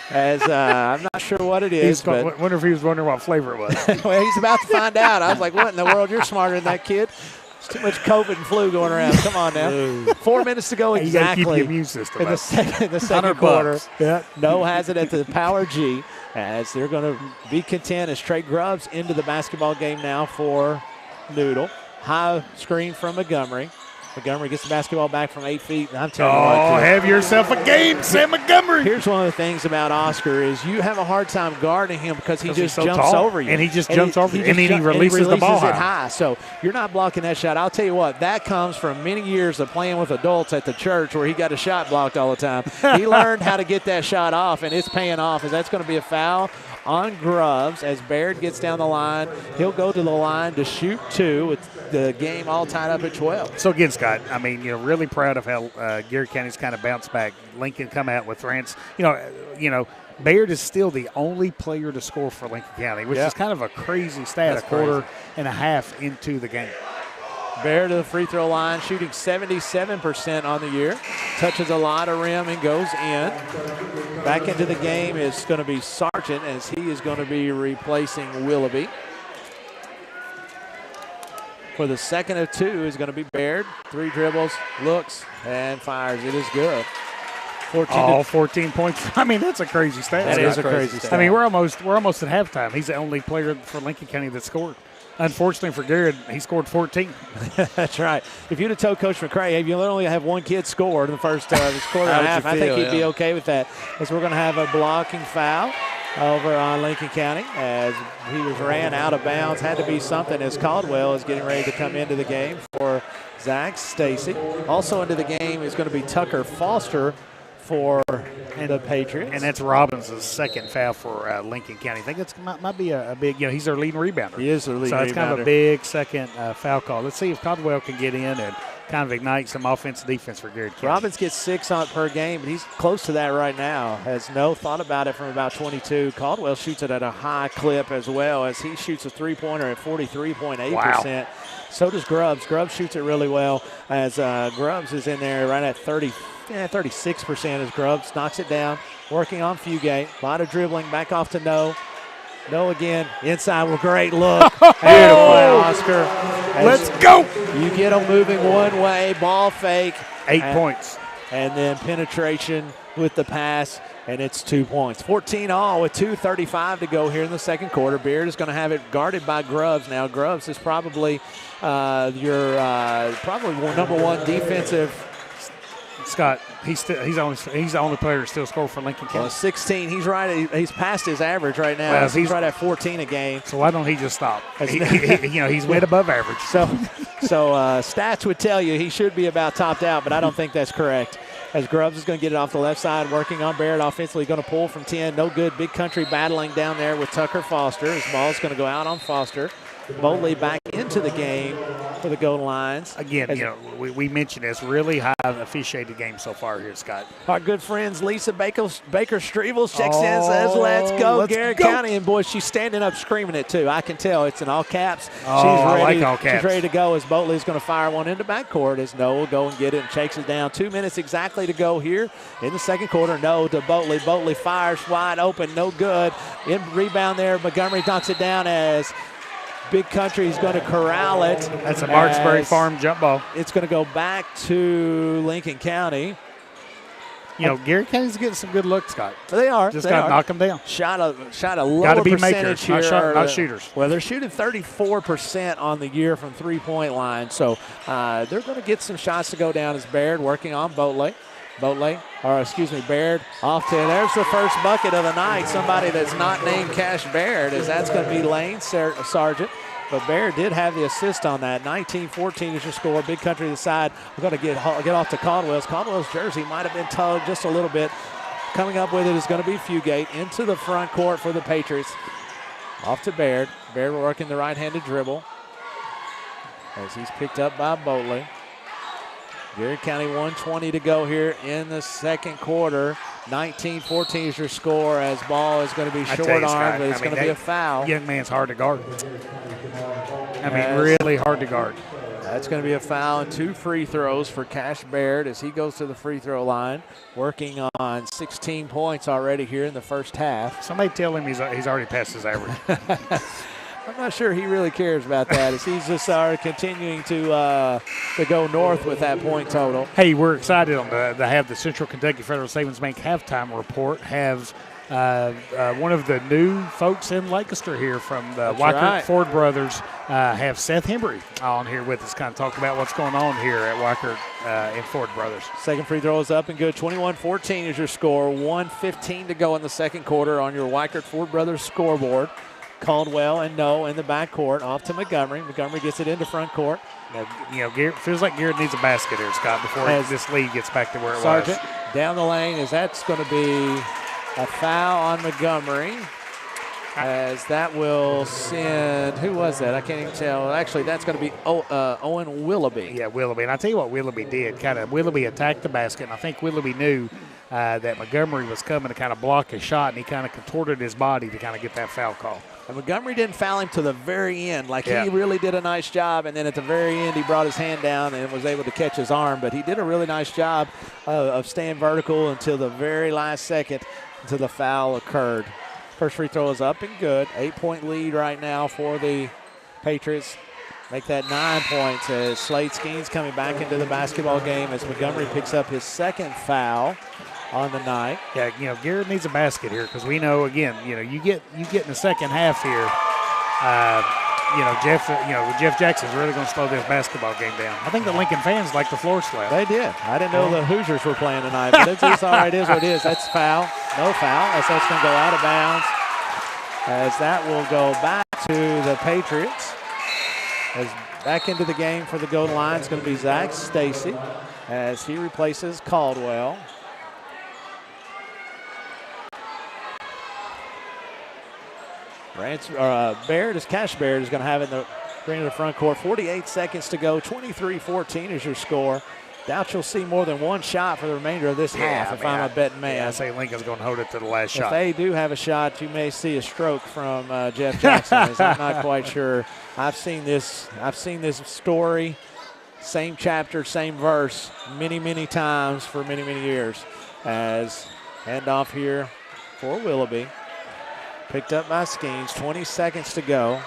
Speaker 9: As I'm not sure what it is.
Speaker 19: I wonder if he was wondering what flavor it was.
Speaker 9: Well, he's about to find out. I was like, what in the world? You're smarter than that kid. There's too much COVID and flu going around. Come on now. 4 minutes to go exactly.
Speaker 19: You gotta keep your immune system
Speaker 9: in the second quarter.
Speaker 19: Yeah.
Speaker 9: No has it at the Power G, as they're going to be content as Trey Grubbs into the basketball game now for Noodle. High screen from Montgomery. Montgomery gets the basketball back from 8 feet. I'm telling you what,
Speaker 19: have yourself a game, Sam Montgomery.
Speaker 9: Here's one of the things about Oscar is you have a hard time guarding him because he just jumps over you.
Speaker 19: And he just jumps over you, and then he releases the ball
Speaker 9: high. So you're not blocking that shot. I'll tell you what, that comes from many years of playing with adults at the church where he got a shot blocked all the time. He learned how to get that shot off, and it's paying off, as that's going to be a foul on Grubbs as Baird gets down the line. He'll go to the line to shoot 2 with the game all tied up at 12.
Speaker 19: So again, Scott, I mean, really proud of how Garrett County's kind of bounced back. Lincoln come out with Rance. You know, Baird is still the only player to score for Lincoln County, which is kind of a crazy stat.
Speaker 9: That's
Speaker 19: a quarter and a half into the game.
Speaker 9: Baird to the free throw line, shooting 77% on the year. Touches a lot of rim and goes in. Back into the game is going to be Sargent, as he is going to be replacing Willoughby. For the second of 2 is going to be Baird. 3 dribbles, looks, and fires. It is good.
Speaker 19: 14 points. I mean, that's a crazy stat.
Speaker 9: That is a crazy stat.
Speaker 19: I mean, we're almost at halftime. He's the only player for Lincoln County that scored. Unfortunately for Garrett, he scored 14.
Speaker 9: That's right. If you'd have told Coach McCray, hey, you only have one kid score in the first quarter and a half, I think he'd be okay with that. As we're going to have a blocking foul over on Lincoln County, as he was ran out of bounds. Had to be something, as Caldwell is getting ready to come into the game for Zach Stacy. Also into the game is going to be Tucker Foster for the Patriots.
Speaker 19: And that's Robbins' second foul for Lincoln County. I think it might be a big, he's their leading rebounder.
Speaker 9: He is their leading rebounder.
Speaker 19: So it's kind of a big second foul call. Let's see if Caldwell can get in and kind of ignite some offense defense for Garrett County.
Speaker 9: Robbins gets 6 per game, but he's close to that right now. Has thought about it from about 22. Caldwell shoots it at a high clip as well, as he shoots a three-pointer at 43.8%.
Speaker 19: Wow.
Speaker 9: So does Grubbs. Grubbs shoots it really well, as Grubbs is in there right at 36% as Grubbs knocks it down, working on Fugate. A lot of dribbling, back off to No. No again, inside with a great look. Beautiful, Oscar.
Speaker 19: Let's go.
Speaker 9: You get them moving one way, ball fake.
Speaker 19: 8 points.
Speaker 9: And then penetration with the pass, and it's 2 points. 14 all with 2:35 to go here in the second quarter. Beard is going to have it guarded by Grubbs. Now, Grubbs is probably your number one defensive.
Speaker 19: Scott, he's the only player to still score for Lincoln County.
Speaker 9: Well, 16. He's past his average right now.
Speaker 19: Well,
Speaker 9: he's right at 14 a game.
Speaker 19: So why don't he just stop? He's way above average.
Speaker 9: So stats would tell you he should be about topped out, but I don't think that's correct. As Grubbs is going to get it off the left side, working on Barrett offensively, going to pull from 10. No good. Big Country battling down there with Tucker Foster. His ball's going to go out on Foster. Boltley back into the game for the goal lines.
Speaker 19: Again, we mentioned it's really high officiated game so far here, Scott.
Speaker 9: Our good friends Lisa Baker Strevels checks in and says, let's go, Garrett County. And, boy, she's standing up screaming it, too. I can tell. It's in all caps.
Speaker 19: I like all caps.
Speaker 9: She's ready to go as Boltley's going to fire one into backcourt as Noah will go and get it and shakes it down. 2 minutes exactly to go here in the second quarter. No to Boltley. Boltley fires wide open. No good. In rebound there. Montgomery knocks it down as Big Country is going to corral it.
Speaker 19: That's a Marksbury Farm jump ball.
Speaker 9: It's going to go back to Lincoln County.
Speaker 19: Garrett County's getting some good looks, Scott.
Speaker 9: They are.
Speaker 19: Just got to knock them down.
Speaker 9: Shot a lower percentage here.
Speaker 19: Not shooters.
Speaker 9: Well, they're shooting 34% on the year from three-point line. So they're going to get some shots to go down as Baird working on Boltley. Baird off to, there's the first bucket of the night. Somebody that's not named Cash Baird, as that's going to be Lane Sargent. But Baird did have the assist on that. 19-14 is your score. Big Country to the side. We're going to get off to Caldwell's. Caldwell's jersey might have been tugged just a little bit. Coming up with it is going to be Fugate into the front court for the Patriots. Off to Baird. Baird working the right-handed dribble as he's picked up by Boatley. Garrett County 1:20 to go here in the second quarter. 19-14 is your score as ball is going to be short-armed, but it's going to be a foul.
Speaker 19: Young man's hard to guard. Really hard to guard.
Speaker 9: That's going to be a foul and 2 free throws for Cash Baird as he goes to the free throw line, working on 16 points already here in the first half.
Speaker 19: Somebody tell him he's already passed his average.
Speaker 9: I'm not sure he really cares about that as he's just continuing to go north with that point total.
Speaker 19: Hey, we're excited to have the Central Kentucky Federal Savings Bank halftime report. Have one of the new folks in Lancaster here from the Weichert Ford Brothers, have Seth Hembry on here with us, kind of talk about what's going on here at Weichert and Ford Brothers.
Speaker 9: Second free throw is up and good. 21-14 is your score. 1:15 to go in the second quarter on your Weichert Ford Brothers scoreboard. Caldwell and No in the backcourt, off to Montgomery. Montgomery gets it into front court.
Speaker 19: Feels like Garrett needs a basket here, Scott, before this lead gets back to where it
Speaker 9: Sargent
Speaker 19: was.
Speaker 9: Down the lane, as that's going to be a foul on Montgomery. As that will send, who was that? I can't even tell. Actually, that's going to be Owen Willoughby.
Speaker 19: Yeah, Willoughby. And I tell you what Willoughby did. Willoughby attacked the basket, and I think Willoughby knew that Montgomery was coming to kind of block his shot, and he kind of contorted his body to kind of get that foul call.
Speaker 9: And Montgomery didn't foul him to the very end. He really did a nice job, and then at the very end he brought his hand down and was able to catch his arm. But he did a really nice job of staying vertical until the very last second until the foul occurred. First free throw is up and good. 8-point lead right now for the Patriots. Make that 9 points as Slade Skeens coming back into the basketball game as Montgomery picks up his second foul on the night.
Speaker 19: Yeah, Garrett needs a basket here because we know, again, you get in the second half here. Jeff Jackson's really going to slow this basketball game down. I think the Lincoln fans like the floor slap.
Speaker 9: They did. I didn't know the Hoosiers were playing tonight, but it's all right. It is what it is. That's foul. No foul. As that's going to go out of bounds. As that will go back to the Patriots. As back into the game for the Golden Lions is going to be Zach Stacy as he replaces Caldwell. Cash Baird is going to have it bring it to the front court. 48 seconds to go. 23-14 is your score. Doubt you'll see more than one shot for the remainder of this half if I'm a betting man.
Speaker 19: Yeah, I say Lincoln's going to hold it to the last shot.
Speaker 9: If they do have a shot, you may see a stroke from Jeff Jackson. I'm not quite sure. I've seen this story, same chapter, same verse, many, many times for many, many years. As handoff here for Willoughby. Picked up by Skeens. 20 seconds to go.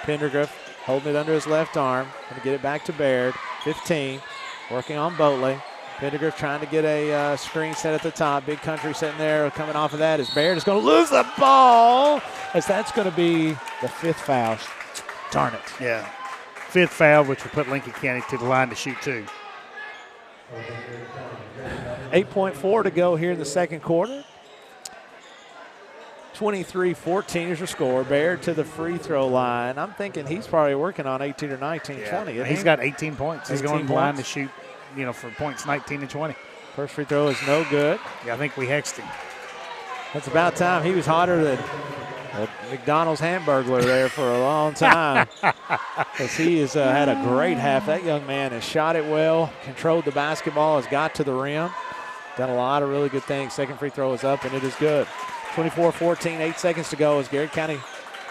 Speaker 9: Pendergriff holding it under his left arm. Going to get it back to Baird. 15. Working on Boatley. Pendergriff trying to get a screen set at the top. Big Country sitting there. Coming off of that is Baird is going to lose the ball. As that's going to be the 5th foul. Darn it.
Speaker 19: Yeah. 5th foul, which will put Lincoln County to the line to shoot 2.
Speaker 9: 8.4 to go here in the second quarter. 23-14 is your score. Baird to the free throw line. I'm thinking he's probably working on 18 or 19, 20.
Speaker 19: He's got 18 points. He's going to the line to shoot, for points 19 and 20.
Speaker 9: First free throw is no good.
Speaker 19: Yeah, I think we hexed him.
Speaker 9: That's about time. He was hotter than a McDonald's hamburglar there for a long time. Because he has had a great half. That young man has shot it well, controlled the basketball, has got to the rim. Done a lot of really good things. Second free throw is up, and it is good. 24-14, 8 seconds to go as Garrett County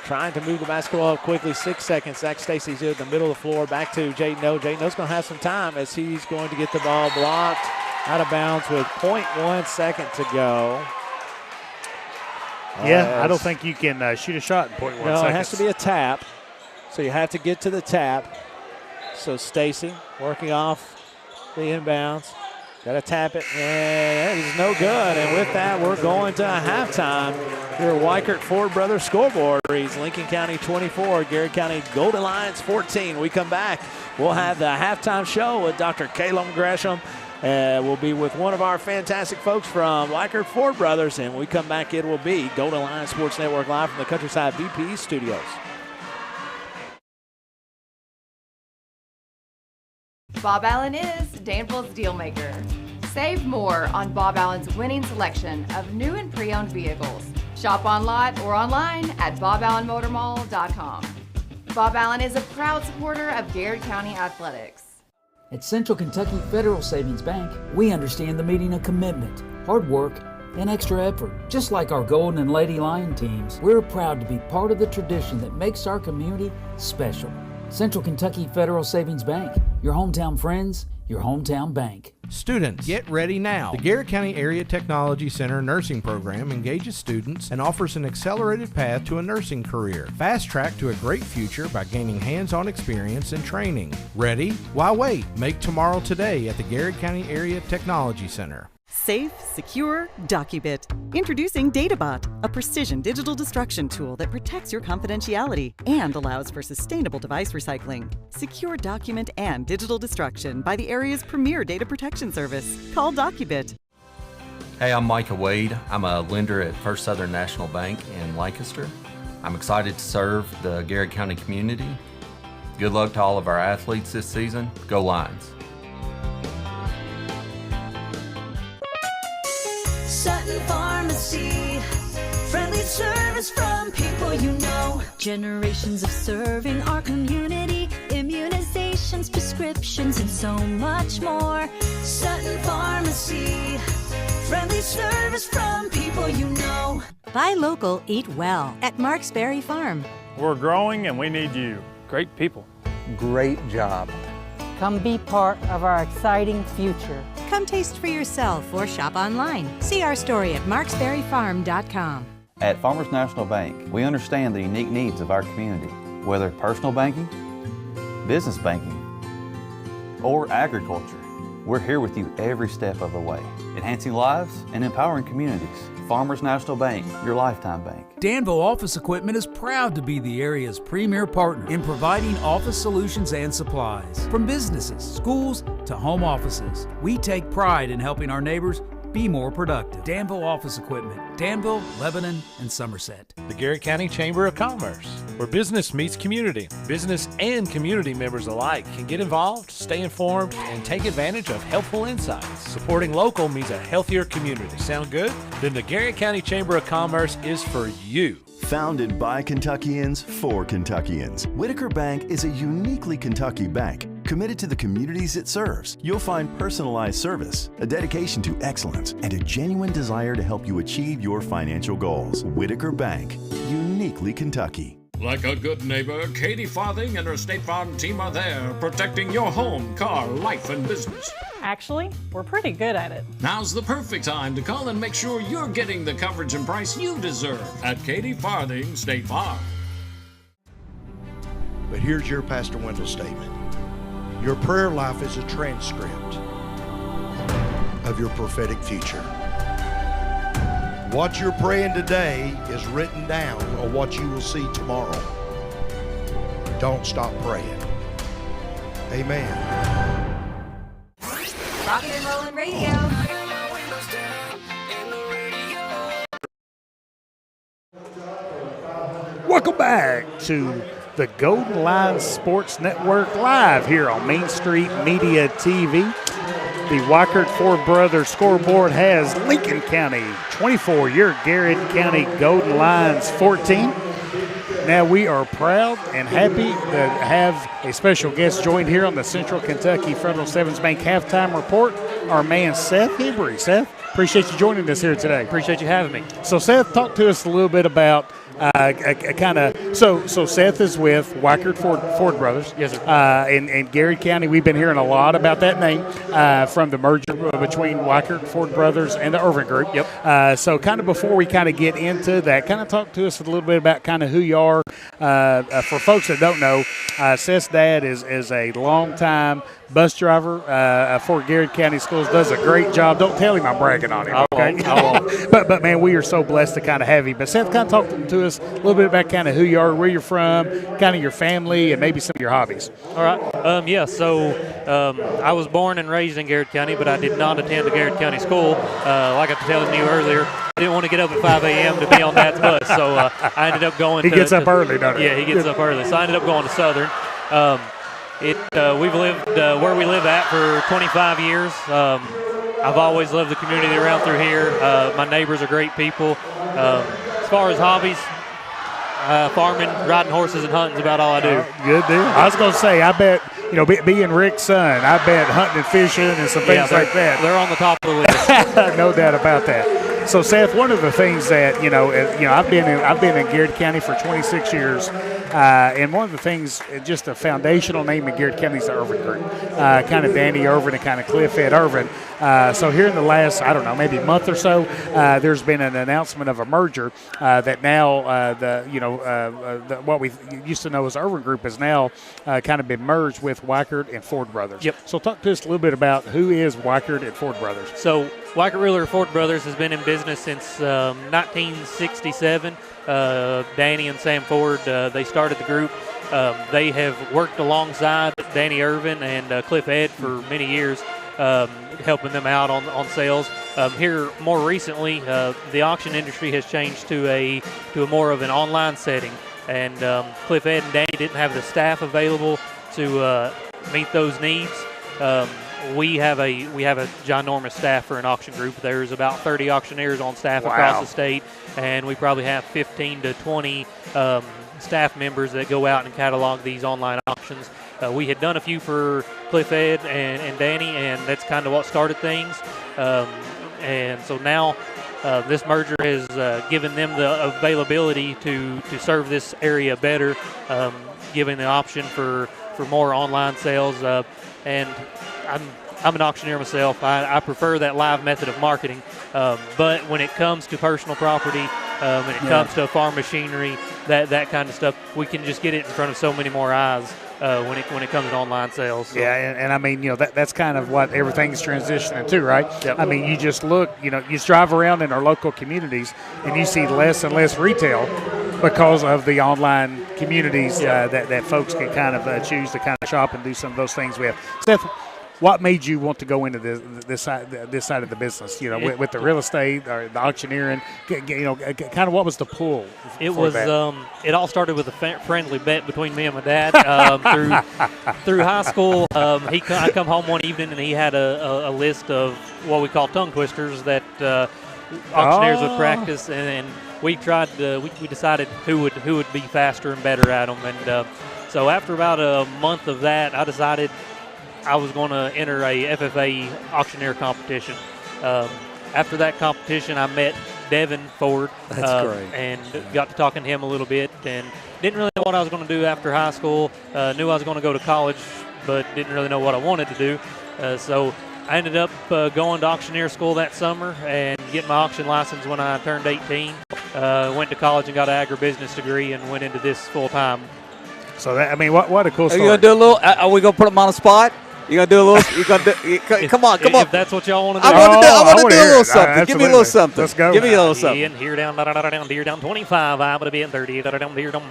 Speaker 9: trying to move the basketball up quickly. 6 seconds. Zach Stacy's in the middle of the floor. Back to Jaden O. Jaden O's going to have some time as he's going to get the ball blocked out of bounds with 0.1 second to go.
Speaker 19: Yeah, I don't think you can shoot a shot in 0.1 seconds.
Speaker 9: No, it has to be a tap. So you have to get to the tap. So Stacy working off the inbounds. Got to tap it, and that is no good. And with that, we're going to halftime. Your Weichert Ford Brothers scoreboard reads Lincoln County 24, Garrett County Golden Lions 14. We come back, we'll have the halftime show with Dr. Caleb Gresham We'll be with one of our fantastic folks from Garrard Ford Brothers, and when we come back, it will be Golden Lion Sports Network live from the Countryside BP studios.
Speaker 2: Bob Allen is Danville's deal maker. Save more on Bob Allen's winning selection of new and pre-owned vehicles. Shop on lot or online at boballenmotormall.com. Bob Allen is a proud supporter of Garrard County Athletics.
Speaker 3: At Central Kentucky Federal Savings Bank, we understand the meaning of commitment, hard work, and extra effort. Just like our Golden and Lady Lion teams, we're proud to be part of the tradition that makes our community special. Central Kentucky Federal Savings Bank, your hometown friends, your hometown bank.
Speaker 4: Students, get ready now. The Garrard County Area Technology Center nursing program engages students and offers an accelerated path to a nursing career. Fast track to a great future by gaining hands-on experience and training. Ready? Why wait? Make tomorrow today at the Garrard County Area Technology Center.
Speaker 5: Safe, secure, DocuBit. Introducing DataBot, a precision digital destruction tool that protects your confidentiality and allows for sustainable device recycling. Secure document and digital destruction by the area's premier data protection service. Call DocuBit.
Speaker 6: Hey, I'm Micah Wade. I'm a lender at First Southern National Bank in Lancaster. I'm excited to serve the Garrard County community. Good luck to all of our athletes this season. Go Lions.
Speaker 12: Sutton Pharmacy, friendly service from people you know. Generations of serving our community, immunizations, prescriptions, and so much more. Sutton Pharmacy, friendly service from people you know.
Speaker 7: Buy local, eat well at Marksberry Farm.
Speaker 8: We're growing and we need you. Great people.
Speaker 10: Great job. Come be part of our exciting future.
Speaker 7: Come taste for yourself or shop online. See our story at marksberryfarm.com.
Speaker 11: At Farmers National Bank, we understand the unique needs of our community, whether personal banking, business banking, or agriculture. We're here with you every step of the way, enhancing lives and empowering communities. Farmers National Bank, your lifetime bank.
Speaker 1: Danville Office Equipment is proud to be the area's premier partner in providing office solutions and supplies. From businesses, schools, to home offices, we take pride in helping our neighbors be more productive. Danville Office Equipment, Danville, Lebanon, and Somerset.
Speaker 13: The Garrard County Chamber of Commerce, where business meets community. Business and community members alike can get involved, stay informed, and take advantage of helpful insights. Supporting local means a healthier community. Sound good? Then the Garrard County Chamber of Commerce is for you.
Speaker 14: Founded by Kentuckians for Kentuckians, Whitaker Bank is a uniquely Kentucky bank committed to the communities it serves. You'll find personalized service, a dedication to excellence, and a genuine desire to help you achieve your financial goals. Whitaker Bank, uniquely Kentucky.
Speaker 15: Like a good neighbor, Katie Farthing and her State Farm team are there, protecting your home, car, life, and business.
Speaker 16: Actually, we're pretty good at it.
Speaker 15: Now's the perfect time to call and make sure you're getting the coverage and price you deserve at Katie Farthing State Farm.
Speaker 17: But here's your Pastor Wendell statement. Your prayer life is a transcript of your prophetic future. What you're praying today is written down or what you will see tomorrow. Don't stop praying. Amen.
Speaker 2: Rockin' and Rollin' Radio.
Speaker 19: Welcome back to the Golden Lion Sports Network live here on Main Street Media TV. The Garrard Ford Brothers scoreboard has Lincoln County 24, your Garrard County Golden Lions 14. Now we are proud and happy to have a special guest joined here on the Central Kentucky Federal Savings Bank Halftime Report, our man Seth Hibbery. Seth, appreciate you joining us here today.
Speaker 20: Appreciate you having me.
Speaker 19: So Seth, talk to us a little bit about So Seth is with Garrard Ford Brothers.
Speaker 20: Yes, sir.
Speaker 19: In Garrard County, we've been hearing a lot about that name from the merger between Garrard Ford Brothers and the Irvin Group.
Speaker 20: Yep.
Speaker 19: So kind of before we kind of get into that, kind of talk to us a little bit about kind of who you are. For folks that don't know, Seth's dad is a longtime bus driver for Garrard County Schools, does a great job. Don't tell him I'm bragging on him, okay?
Speaker 20: I won't.
Speaker 19: but man, we are so blessed to kind of have him. But Seth, kind of talk to us a little bit about kind of who you are, where you're from, kind of your family, and maybe some of your hobbies.
Speaker 20: All right. So I was born and raised in Garrard County, but I did not attend the Garrard County School. Like I was telling you earlier, I didn't want to get up at 5 a.m. to be on that bus, so I ended up going
Speaker 19: He gets up early, doesn't he?
Speaker 20: Yeah, he gets up early. So I ended up going to Southern. We've lived where we live at for 25 years. I've always loved the community around through here. My neighbors are great people. As far as hobbies, farming, riding horses, and hunting is about all I do.
Speaker 19: Good deal. I was going to say, I bet, being Rick's son, I bet hunting and fishing and some things like that.
Speaker 20: They're on the top of the list.
Speaker 19: No doubt about that. So, Seth, one of the things that I've been in Garrard County for 26 years, and one of the things, just a foundational name in Garrard County is the Irvin Group, kind of Danny Irvin and kind of Cliff Ed Irvin. So here in the last, I don't know, maybe month or so, there's been an announcement of a merger that now what we used to know as Irvin Group has now kind of been merged with Weichert and Ford Brothers.
Speaker 20: Yep.
Speaker 19: So talk to us a little bit about who is Weichert and Ford Brothers.
Speaker 20: So Weichert Wheeler Ford Brothers has been in business since 1967. Danny and Sam Ford, they started the group. They have worked alongside Danny Irvin and Cliff Ed for many years, helping them out on sales. Here more recently, the auction industry has changed to a more of an online setting, and Cliff Ed and Danny didn't have the staff available to meet those needs. We have a ginormous staff for an auction group. There's about 30 auctioneers on staff across the state, and we probably have 15 to 20 staff members that go out and catalog these online auctions. We had done a few for Cliff Ed and Danny, and that's kind of what started things. And so now this merger has given them the availability to serve this area better, giving the option for more online sales. And I'm an auctioneer myself. I prefer that live method of marketing. But when it comes to personal property, when it comes to farm machinery, that kind of stuff, we can just get it in front of so many more eyes when it comes to online sales. So.
Speaker 19: Yeah, and I mean, that's kind of what everything's transitioning to, right?
Speaker 20: Yep.
Speaker 19: I mean, you just look, you just drive around in our local communities and you see less and less retail because of the online communities that folks can kind of choose to kind of shop and do some of those things with. Seth, what made you want to go into this side of the business? With the real estate or the auctioneering, kind of what was the pull?
Speaker 20: It all started with a friendly bet between me and my dad. Through high school, I come home one evening and he had a list of what we call tongue twisters that auctioneers would practice, and we tried. We decided who would be faster and better at them, and so after about a month of that, I decided I was going to enter a FFA auctioneer competition. After that competition, I met Devin Ford.
Speaker 18: That's great.
Speaker 20: And got to talking to him a little bit, and didn't really know what I was going to do after high school. Knew I was going to go to college, but didn't really know what I wanted to do. So I ended up going to auctioneer school that summer and getting my auction license when I turned 18. Went to college and got an agribusiness degree and went into this full time.
Speaker 19: So what a cool story.
Speaker 18: Are you gonna do a little? Are we gonna put them on the spot? You gonna do a little? Come on.
Speaker 20: If that's what y'all want to do,
Speaker 18: I want to do a little something. Give me a little something.
Speaker 19: Let's go.
Speaker 18: Give me a little something.
Speaker 20: Here down 25. I'm gonna be in 30. Here down 35. 40. Here down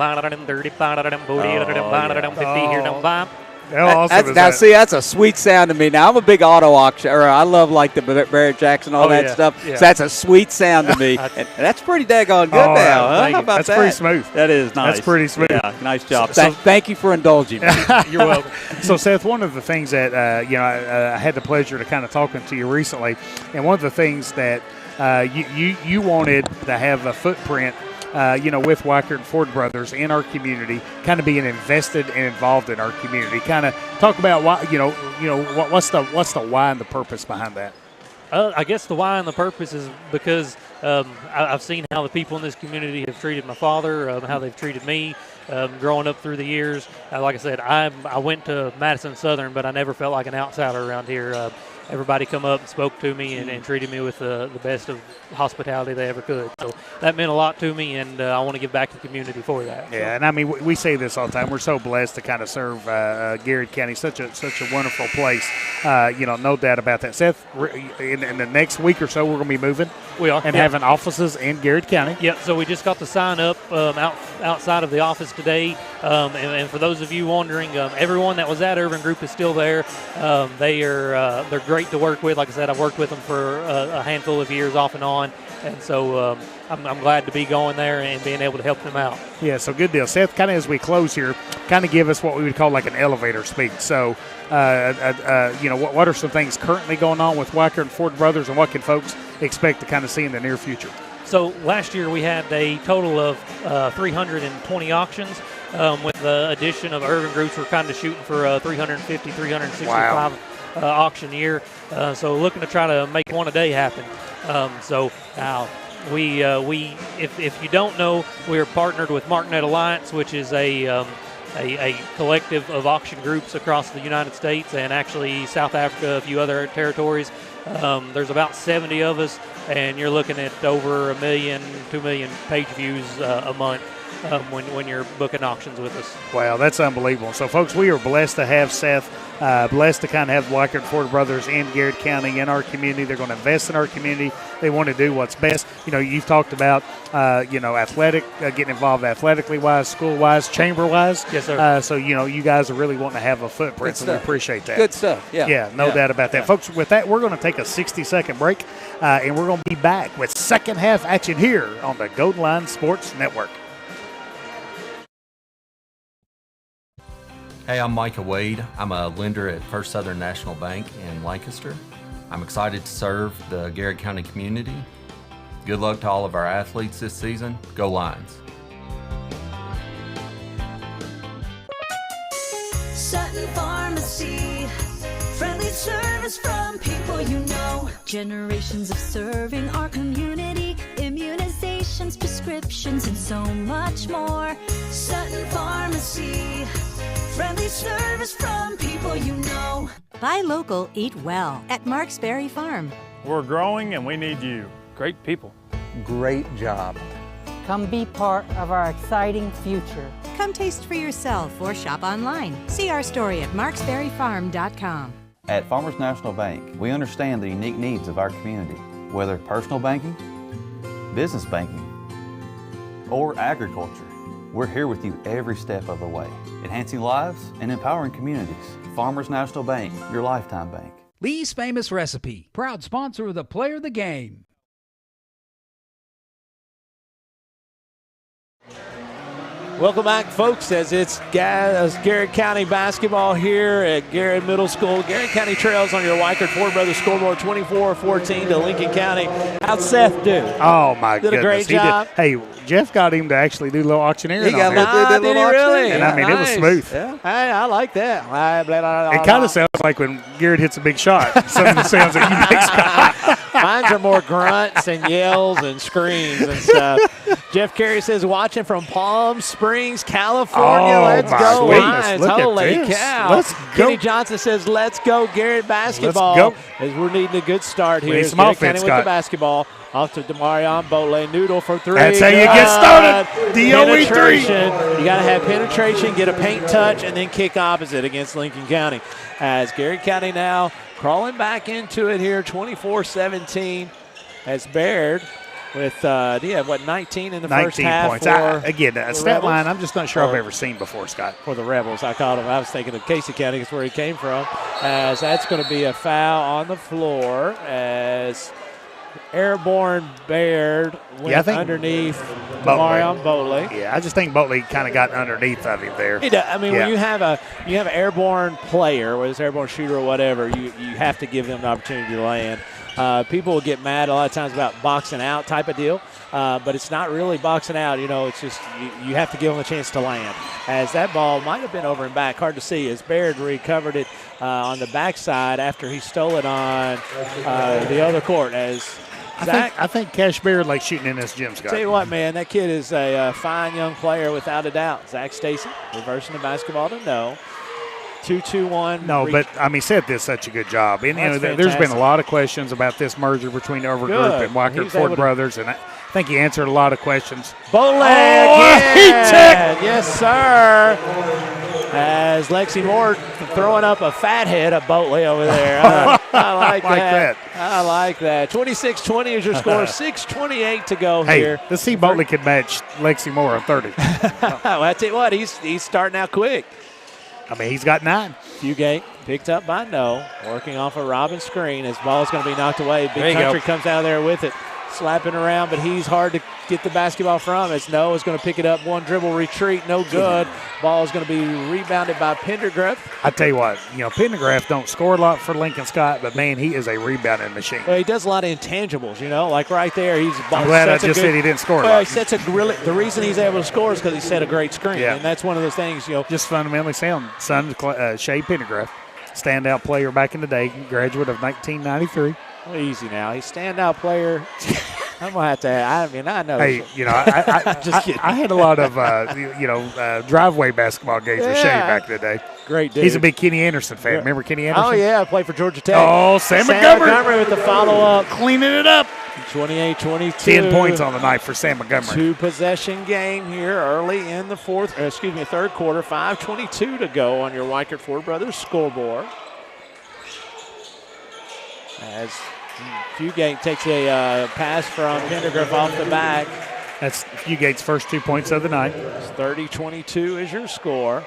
Speaker 20: 50. Here down 5.
Speaker 18: That's a sweet sound to me. Now, I'm a big auto auctioneer. I love like the Barrett Jackson, all that stuff. Yeah. So that's a sweet sound to me. And that's pretty daggone good now. Huh? How about
Speaker 19: that's pretty smooth.
Speaker 18: That is nice.
Speaker 19: That's pretty smooth.
Speaker 18: Yeah, nice job. Thank you for indulging me.
Speaker 20: You're welcome.
Speaker 19: So, Seth, one of the things that, I had the pleasure to kind of talking to you recently, and one of the things that you wanted to have a footprint with Weichert and Ford Brothers in our community, kind of being invested and involved in our community. Kind of talk about why, what's the why and the purpose behind that?
Speaker 20: I guess the why and the purpose is because I've seen how the people in this community have treated my father, how they've treated me growing up through the years. Like I said, I went to Madison Southern, but I never felt like an outsider around here. everybody come up and spoke to me and treated me with the best of hospitality they ever could. So that meant a lot to me, and I want to give back to the community for that.
Speaker 19: Yeah, and I mean, we say this all the time. We're so blessed to kind of serve Garrard County, such a wonderful place. No doubt about that. Seth, in the next week or so, we're going to be moving.
Speaker 20: We are.
Speaker 19: And having offices in Garrard County.
Speaker 20: Yep, so we just got the sign up outside of the office today. And for those of you wondering, everyone that was at Urban Group is still there. They're great to work with. Like I said, I've worked with them for a handful of years off and on. And so I'm glad to be going there and being able to help them out.
Speaker 19: Yeah, so good deal. Seth, kind of as we close here, kind of give us what we would call like an elevator speak. So, what are some things currently going on with Weichert and Ford Brothers, and what can folks expect to kind of see in the near future?
Speaker 20: So last year we had a total of 320 auctions. With the addition of Urban Groups, we're kind of shooting for 350, 365 auction year. So looking to try to make one a day happen. So now if you don't know, we're partnered with MarkNet Alliance, which is a collective of auction groups across the United States and actually South Africa, a few other territories. There's about 70 of us, and you're looking at over 1 million, 2 million page views a month when you're booking auctions with us.
Speaker 19: Wow, that's unbelievable. So, folks, we are blessed to have Seth, blessed to kind of have Weichert Ford Brothers in Garrard County in our community. They're going to invest in our community. They want to do what's best. You've talked about, athletic, getting involved athletically-wise, school-wise, chamber-wise.
Speaker 20: Yes, sir.
Speaker 19: So, you guys are really wanting to have a footprint, so we appreciate that.
Speaker 18: Good stuff, yeah.
Speaker 19: Yeah, no doubt about that. Folks, with that, we're going to take a 60-second break, and we're going to be back with second half action here on the Golden Line Sports Network.
Speaker 6: Hey, I'm Micah Wade. I'm a lender at First Southern National Bank in Lancaster. I'm excited to serve the Garrard County community. Good luck to all of our athletes this season. Go Lions.
Speaker 12: Sutton Pharmacy, friendly service from people you know. Generations of serving our community, immunizations, prescriptions, and so much more. Sutton Pharmacy, friendly service from people you know.
Speaker 7: Buy local, eat well at Marksberry Farm.
Speaker 8: We're growing and we need you. Great people.
Speaker 10: Great job. Come be part of our exciting future.
Speaker 7: Come taste for yourself or shop online. See our story at marksberryfarm.com.
Speaker 11: At Farmers National Bank, we understand the unique needs of our community, whether personal banking, business banking, or agriculture. We're here with you every step of the way, enhancing lives and empowering communities. Farmers National Bank, your lifetime bank.
Speaker 1: Lee's Famous Recipe, proud sponsor of the Player of the Game.
Speaker 9: Welcome back, folks, as it's Garrard County basketball here at Garrard Middle School. Garrard County trails on your Weichert Ford Brothers scoreboard 24-14 to Lincoln County. How'd Seth do?
Speaker 19: Oh, my goodness.
Speaker 9: Did a great job.
Speaker 19: Hey, Jeff got him to actually do a little auctioneering.
Speaker 9: He got
Speaker 19: on
Speaker 9: did he really?
Speaker 19: And I mean, it was smooth.
Speaker 9: Yeah. Hey, I like that.
Speaker 19: It kind of sounds like when Garrett hits a big shot. Some of the sounds that you make.
Speaker 9: Mine are more grunts and yells and screams and stuff. Jeff Carey says, watching from Palm Springs, California.
Speaker 19: Oh,
Speaker 9: let's go, Lions.
Speaker 19: Look
Speaker 9: Holy
Speaker 19: at this.
Speaker 9: cow.
Speaker 19: Let's
Speaker 9: Kenny
Speaker 19: go.
Speaker 9: Johnson says, let's go, Garrett basketball.
Speaker 19: Let's go.
Speaker 9: As we're needing a good start here.
Speaker 19: We need
Speaker 9: As
Speaker 19: some
Speaker 9: Garrett
Speaker 19: offense,
Speaker 9: County with the
Speaker 19: Scott.
Speaker 9: basketball. Off to Demarion Boatley. Noodle for three.
Speaker 19: That's how you get started. DOE three.
Speaker 9: You got to have penetration, get a paint touch, and then kick opposite against Lincoln County. As Garrard County now crawling back into it here, 24-17. As Baird with, 19 in the first half?
Speaker 19: 19 points. Again, a stat
Speaker 9: Rebels?
Speaker 19: line I'm just not sure I've ever seen before, Scott.
Speaker 9: For the Rebels, I called him. I was thinking of Casey County. That's where he came from. As that's going to be a foul on the floor as Airborne Baird went underneath Demarion Boatley.
Speaker 19: Yeah, I just think Boatley kind of got underneath of him there.
Speaker 9: He does. I mean, when you have an airborne player, whether it's airborne shooter or whatever, you have to give them the opportunity to land. People will get mad a lot of times about boxing out type of deal, but it's not really boxing out. It's just you have to give them a chance to land. As that ball might have been over and back, hard to see, as Baird recovered it on the backside after he stole it on the other court. As Zach,
Speaker 19: I think Cash Baird likes shooting in this gym, Scott.
Speaker 9: Tell you what, man, that kid is a fine young player without a doubt. Zach Stacy reversing the basketball to no. 2-2-1.
Speaker 19: No, but I mean, Seth did such a good job. And there's been a lot of questions about this merger between Over Group and Weichert Ford Brothers, and I think he answered a lot of questions.
Speaker 9: Boatleg again. Yes, sir. As Lexi Moore throwing up a fat head at Boatley over there. I like that. I like that. 26-20 is your score. 6:28 to go here.
Speaker 19: Let's see Boatley can match Lexi Moore on 30.
Speaker 9: Well, I tell you what, he's starting out quick.
Speaker 19: I mean, he's got 9.
Speaker 9: Fugate picked up by No, working off a Robin screen. His ball is going to be knocked away. Big Country comes out there with it, slapping around, but he's hard to get the basketball from as No is going to pick it up. One dribble retreat, no good. Ball is going to be rebounded by Pendergraft.
Speaker 19: I tell you what, Pendergraft don't score a lot for Lincoln Scott, but, man, he is a rebounding machine.
Speaker 9: Well, he does a lot of intangibles, like right there.
Speaker 19: I'm glad I just said he didn't score a lot.
Speaker 9: Well, he sets the reason he's able to score is because he set a great screen, and that's one of those things,
Speaker 19: Just fundamentally sound. Son of Shea Pendergraft, standout player back in the day, graduate of 1993.
Speaker 9: Well, easy now. He's standout player. I'm gonna have to. I know.
Speaker 19: Hey,
Speaker 9: just kidding.
Speaker 19: I had a lot of driveway basketball games with Shea back in the day.
Speaker 9: Great dude.
Speaker 19: He's a big Kenny Anderson fan. Remember Kenny Anderson?
Speaker 9: Oh yeah, played for Georgia Tech.
Speaker 19: Oh, Sam Montgomery
Speaker 9: with the follow up,
Speaker 19: cleaning it up.
Speaker 9: 28-22.
Speaker 19: 10 points on the night for Sam Montgomery.
Speaker 9: 2-possession game here early in the third quarter. 5:22 to go on your Weichert Ford Brothers scoreboard. As Fugate takes a pass from Pendergraft off the back.
Speaker 19: That's Fugate's first 2 points of the night.
Speaker 9: 30-22 is your score.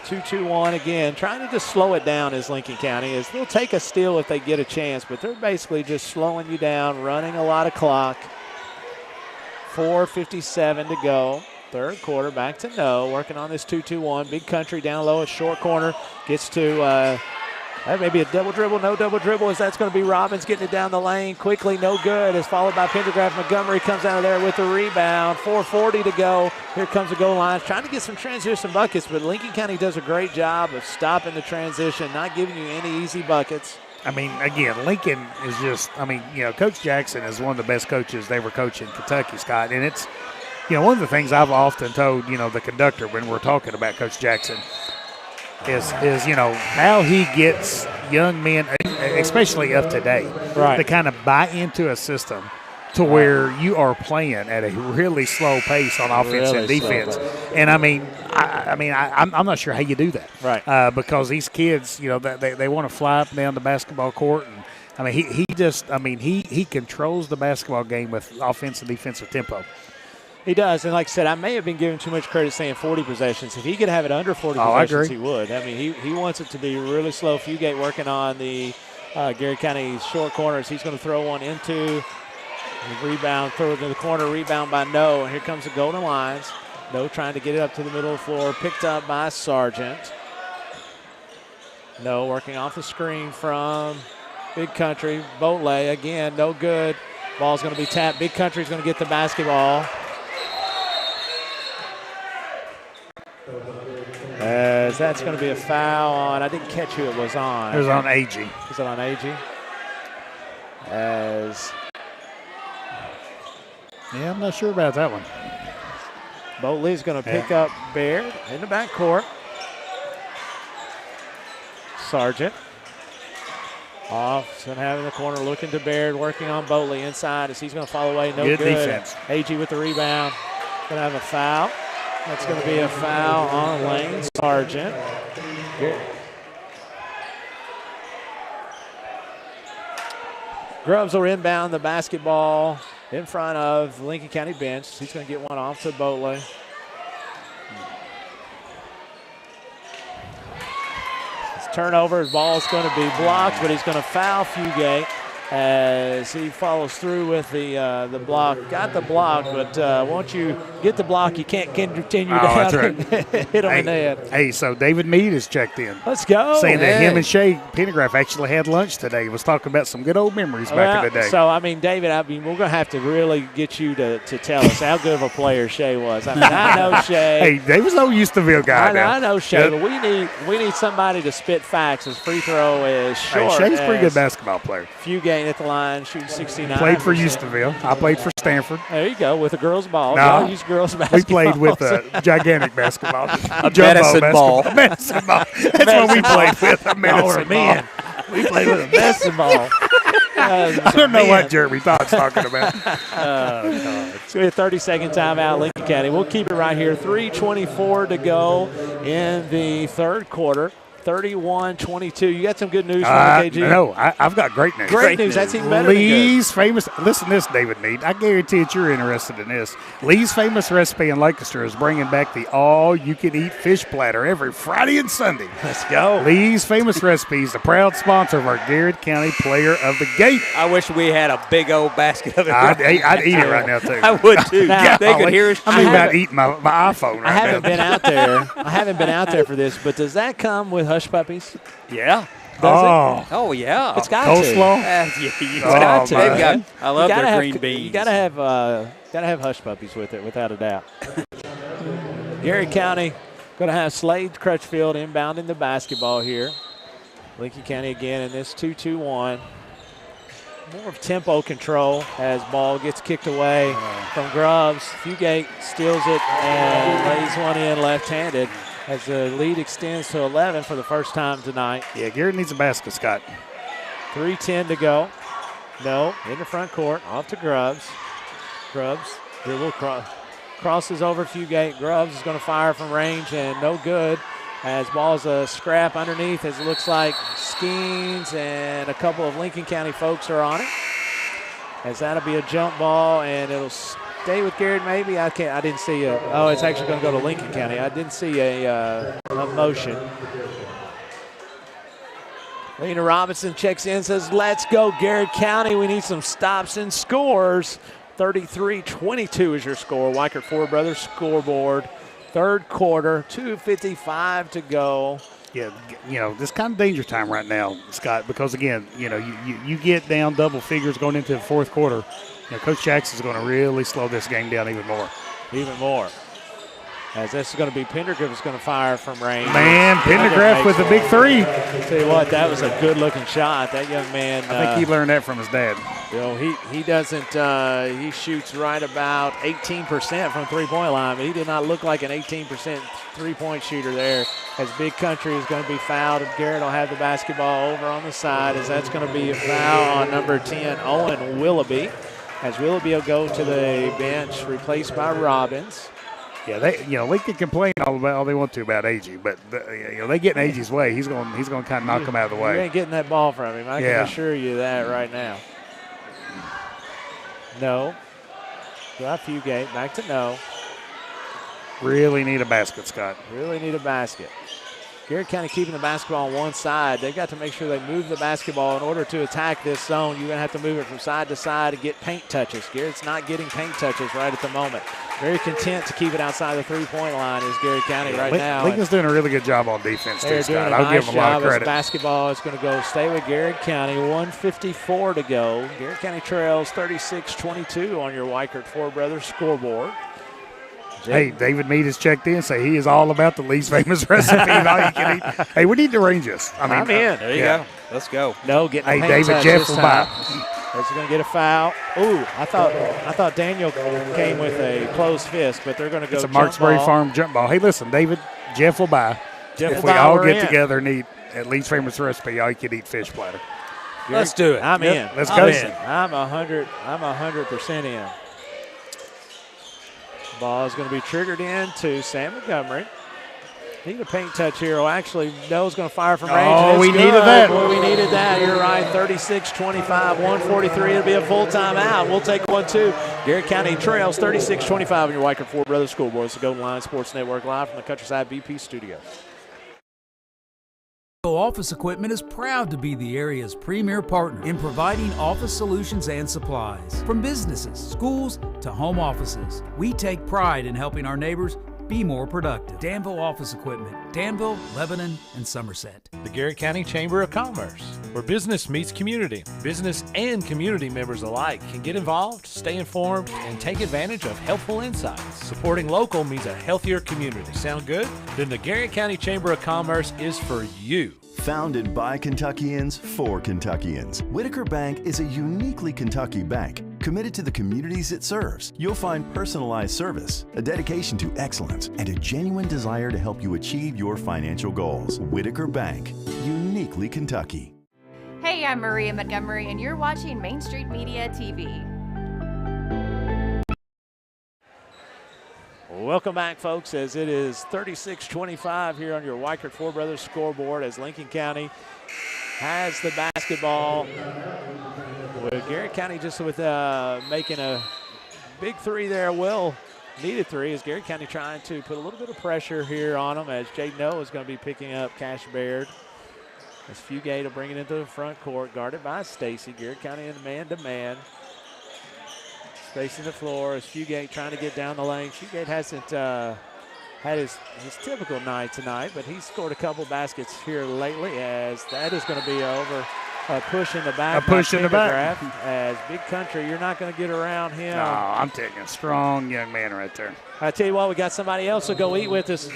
Speaker 9: 2-2-1 again. Trying to just slow it down is Lincoln County. They'll take a steal if they get a chance, but they're basically just slowing you down, running a lot of clock. 4:57 to go. Third quarter, back to No. Working on this 2-2-1. Big Country down low, a short corner. Gets to that may be a double dribble, no double dribble, as that's going to be Robbins getting it down the lane quickly, no good, as followed by Pendergraft. Montgomery comes out of there with the rebound. 4:40 to go. Here comes the goal line. Trying to get some transition buckets, but Lincoln County does a great job of stopping the transition, not giving you any easy buckets.
Speaker 19: I mean, again, Lincoln is just, Coach Jackson is one of the best coaches they ever coached in Kentucky, Scott. And it's, one of the things I've often told, the conductor when we're talking about Coach Jackson is how he gets young men, especially of today, to kind of buy into a system to where you are playing at a really slow pace on offense and defense. And I'm not sure how you do that,
Speaker 9: right?
Speaker 19: Because these kids, they want to fly up and down the basketball court, and he controls the basketball game with offensive and defensive tempo.
Speaker 9: He does, and like I said, I may have been giving too much credit saying 40 possessions. If he could have it under 40 possessions, he would. He wants it to be really slow. Fugate working on the Garrett County short corners. He's going to throw one into the rebound, throw it to the corner, rebound by No, and here comes the Golden Lions. No trying to get it up to the middle of the floor, picked up by Sargent. No working off the screen from Big Country. Boatley again, no good. Ball's going to be tapped. Big Country's going to get the basketball. As that's going to be a foul on, I didn't catch who it was on.
Speaker 19: It was on AG.
Speaker 9: Is it on AG?
Speaker 19: Yeah, I'm not sure about that one.
Speaker 9: Boatley's going to pick up Baird in the backcourt. Sargent off, going to have in the corner, looking to Baird, working on Boatley inside as he's going to fall away. No good.
Speaker 19: Defense.
Speaker 9: AG with the rebound. Going to have a foul. That's going to be a foul on Lane Sargent. Grubbs will inbound the basketball in front of the Lincoln County bench. He's going to get one off to Boatley. His turnover, his ball is going to be blocked, but he's going to foul Fugate as he follows through with the block. Got the block, but once you get the block, you can't continue to hit on the net.
Speaker 19: Hey, so David Meade is checked in.
Speaker 9: Let's go.
Speaker 19: Saying that him and Shea Pendergraft actually had lunch today. He was talking about some good old memories back in the day.
Speaker 9: So, David, we're going to have to really get you to tell us how good of a player Shea was. I know Shea.
Speaker 19: Hey, David's no Houstonville guy now.
Speaker 9: I know Shea, but we need somebody to spit facts. His free throw is short.
Speaker 19: Hey, Shea's a pretty good basketball player.
Speaker 9: Fugate skating at the line, shooting 69.
Speaker 19: Played for Houstonville. I played for Stanford.
Speaker 9: There you go, with a girls' ball.
Speaker 19: No,
Speaker 9: Y'all use girls' basketball.
Speaker 19: we played with a gigantic basketball.
Speaker 18: A medicine ball.
Speaker 19: Medicine ball. That's what we played with, a medicine ball.
Speaker 9: We played with a medicine ball.
Speaker 19: I don't know what Jeremy Todd's talking about.
Speaker 9: It's going to be a 30-second timeout, Lincoln County. We'll keep it right here. 3:24 to go in the third quarter. 31-22. You got some good news from KG?
Speaker 19: No, I've got great news.
Speaker 9: Great news. That's even better
Speaker 19: Lee's famous, listen to this, David Meade. I guarantee that you're interested in this. Lee's Famous Recipe in Lancaster is bringing back the all-you-can-eat fish platter every Friday and Sunday.
Speaker 9: Let's go.
Speaker 19: Lee's Famous Recipes, the proud sponsor of our Garrett County Player of the Game.
Speaker 18: I wish we had a big old basket of it.
Speaker 19: I'd eat it right now, too.
Speaker 18: I would, too.
Speaker 9: Now,
Speaker 18: they could hear us.
Speaker 19: I'm thinking about eating my iPhone right now.
Speaker 9: I haven't been out there for this, but does that come with hush puppies?
Speaker 18: Yeah.
Speaker 9: Does it?
Speaker 18: Oh, yeah.
Speaker 9: It's got
Speaker 19: Coleslaw?
Speaker 18: It's got to. They've got, I love their green beans.
Speaker 9: You gotta have hush puppies with it, without a doubt. Garrett County going to have Slade Crutchfield inbounding the basketball here. Lincoln County again in this 2-2-1. More of tempo control as ball gets kicked away from Grubbs. Fugate steals it and lays one in left-handed as the lead extends to 11 for the first time tonight.
Speaker 19: Yeah, Garrett needs a basket, Scott.
Speaker 9: 3:10 to go. No, in the front court, off to Grubbs. Grubbs, dribble, crosses over Fugate. Grubbs is going to fire from range and no good. As ball's a scrap underneath, as it looks like Skeens and a couple of Lincoln County folks are on it. As that'll be a jump ball and it'll stay with Garrett maybe. I didn't see it's actually going to go to Lincoln County. I didn't see a motion. Lena Robinson checks in, says, let's go Garrett County. We need some stops and scores. 33-22 is your score. Weichert Ford Brothers scoreboard. Third quarter, 2:55 to go.
Speaker 19: Yeah, this kind of danger time right now, Scott, because, again, you get down double figures going into the fourth quarter. Coach Jackson's going to really slow this game down even more.
Speaker 9: Even more. As this is going to be Pendergraft is going to fire from range.
Speaker 19: Man, Pendergraft with a big three.
Speaker 9: Tell you what, that was a good-looking shot. That young man.
Speaker 19: I think he learned that from his dad.
Speaker 9: He doesn't. He shoots right about 18% from three-point line, but he did not look like an 18% three-point shooter there. As Big Country is going to be fouled, and Garrett will have the basketball over on the side. As that's going to be a foul on number 10, Owen Willoughby. As Willoughby will go to the bench, replaced by Robbins.
Speaker 19: Yeah, Lincoln can complain all they want to about AG, but they get in AG's way. He's going to kind of knock them out of the way.
Speaker 9: You ain't getting that ball from him. I can assure you that right now. No. Got Fugate back to no.
Speaker 19: Really need a basket, Scott.
Speaker 9: Really need a basket. Garrett County keeping the basketball on one side. They've got to make sure they move the basketball in order to attack this zone. You're going to have to move it from side to side to get paint touches. Garrett's not getting paint touches right at the moment. Very content to keep it outside the three-point line is Garrett County right now.
Speaker 19: Lincoln's doing a really good job on defense too, Scott.
Speaker 9: I'll give them a lot of credit. Basketball is going to stay with Garrett County. 1:54 to go. Garrett County trails 36-22 on your Weichert Ford Brothers scoreboard.
Speaker 19: Hey, David Meade has checked in, say he is all about the Lee's Famous Recipe and all you can eat. Hey, we need to arrange this.
Speaker 9: I'm in.
Speaker 18: There you go. Let's go.
Speaker 9: No, getting
Speaker 19: David Jeff will buy.
Speaker 9: Is going to get a foul. Ooh, I thought Daniel came with a closed fist, but they're going to go.
Speaker 19: It's a Marksbury Farm jump ball. Hey, listen, David, Jeff will buy. If we all get together and eat at Lee's Famous Recipe, all you can eat fish platter.
Speaker 18: Let's do it.
Speaker 9: I'm in.
Speaker 19: Let's go.
Speaker 9: I'm 100% in. Ball is going to be triggered in to Sam Montgomery. Need a paint touch here. Oh, actually, No's going to fire from range.
Speaker 19: Oh, we needed that.
Speaker 9: Boy, we needed that. You're right. 36-25, 1:43. It'll be a full timeout. We'll take one, too. Garrett County trails 36-25 in your Weichert Ford Brothers scoreboard. It's the Golden Line Sports Network live from the Countryside BP studio.
Speaker 1: Office Equipment is proud to be the area's premier partner in providing office solutions and supplies. From businesses, schools, to home offices, we take pride in helping our neighbors Be more productive. Danville Office Equipment. Danville, Lebanon, and Somerset.
Speaker 13: The Garrett County Chamber of Commerce, where business meets community. Business and community members alike can get involved, stay informed, and take advantage of helpful insights. Supporting local means a healthier community. Sound good? Then the Garrett County Chamber of Commerce is for you.
Speaker 14: Founded by Kentuckians for Kentuckians, Whitaker Bank is a uniquely Kentucky bank committed to the communities it serves. You'll find personalized service, a dedication to excellence, and a genuine desire to help you achieve your financial goals. Whitaker Bank, uniquely Kentucky.
Speaker 2: Hey, I'm Maria Montgomery, and you're watching Main Street Media TV.
Speaker 9: Welcome back, folks, as it is 36-25 here on your Weichert Four Brothers scoreboard as Lincoln County has the basketball. With Garrett County just with making a big three there, needed three, as Garrett County trying to put a little bit of pressure here on them as Jaden Noah is going to be picking up Cash Baird. As Fugate will bring it into the front court, guarded by Stacy. Garrett County in man-to-man. Spacing the floor as Fugate trying to get down the lane. Fugate hasn't had his typical night tonight, but he's scored a couple baskets here lately, as that is going to be over. A push in the back.
Speaker 19: A push in the back.
Speaker 9: As Big Country, you're not going to get around him.
Speaker 19: No, I'm taking a strong young man right there.
Speaker 9: I tell you what, we got somebody else to go eat with us.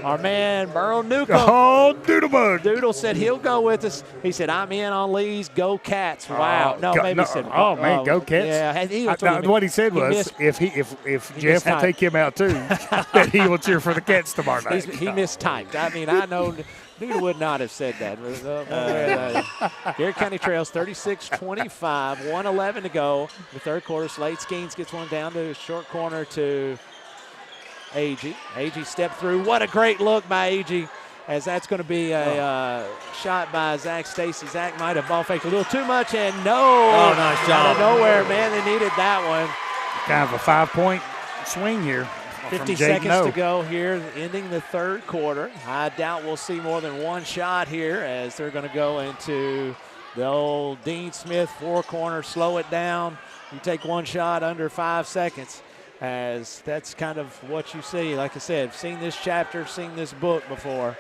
Speaker 9: Our man, Burl Newcomb.
Speaker 19: Oh, Doodlebug.
Speaker 9: Doodle said he'll go with us. He said, I'm in on Lee's. Go Cats. Wow. He said,
Speaker 19: go Cats.
Speaker 9: Yeah.
Speaker 19: What he said was, if Jeff will take him out too, that he will cheer for the Cats tomorrow night.
Speaker 9: He mistyped. I mean, I know Doodle would not have said that. Garrett County trails 36-25, 1:11 to go. The third quarter, Slade Skeens gets one down to short corner to Agee. Agee stepped through. What a great look by Agee, as that's going to be a shot by Zach Stacy. Zach might have ball faked a little too much, and
Speaker 18: nice job.
Speaker 9: Out of nowhere, man, they needed that one.
Speaker 19: Kind of a 5-point swing here.
Speaker 9: 50 seconds to go here, ending the third quarter. I doubt we'll see more than one shot here, as they're going to go into the old Dean Smith four-corner, slow it down. You take one shot under 5 seconds, as that's kind of what you see. Like I said, seen this chapter, seen this book before,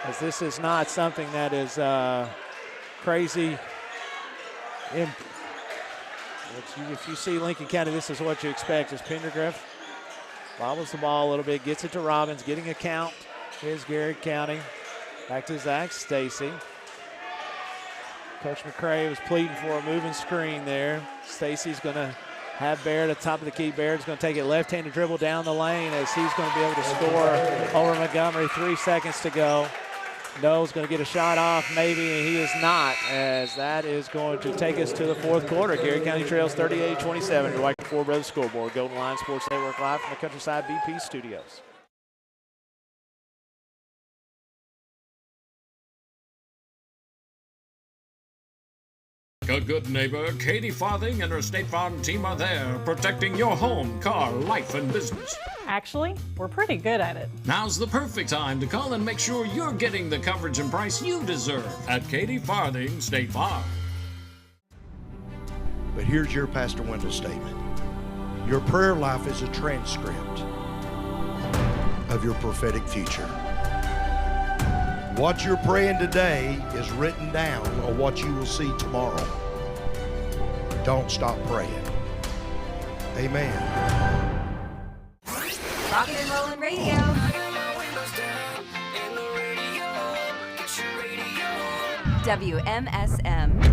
Speaker 9: as this is not something that is crazy. If you see Lincoln County, this is what you expect, is Pendergriff bobbles the ball a little bit, gets it to Robbins, getting a count. Here's Garrett County. Back to Zach Stacy. Coach McCray was pleading for a moving screen there. Stacy's going to have Baird at the top of the key. Baird's going to take it left-handed dribble down the lane, as he's going to be able to score over Montgomery. 3 seconds to go. Noel's going to get a shot off, maybe, and he is not, as that is going to take us to the fourth quarter. Garrett County trails 38-27. Your Weichert Four Brothers scoreboard. Golden Line Sports Network live from the Countryside BP studios.
Speaker 15: Good neighbor, Katie Farthing and her State Farm team are there, protecting your home, car, life, and business.
Speaker 16: Actually, we're pretty good at it.
Speaker 15: Now's the perfect time to call and make sure you're getting the coverage and price you deserve at Katie Farthing State Farm.
Speaker 17: But here's your Pastor Wendell statement. Your prayer life is a transcript of your prophetic future. What you're praying today is written down on what you will see tomorrow. Don't stop praying. Amen.
Speaker 2: Rockin' and Rollin' Radio. WMSM.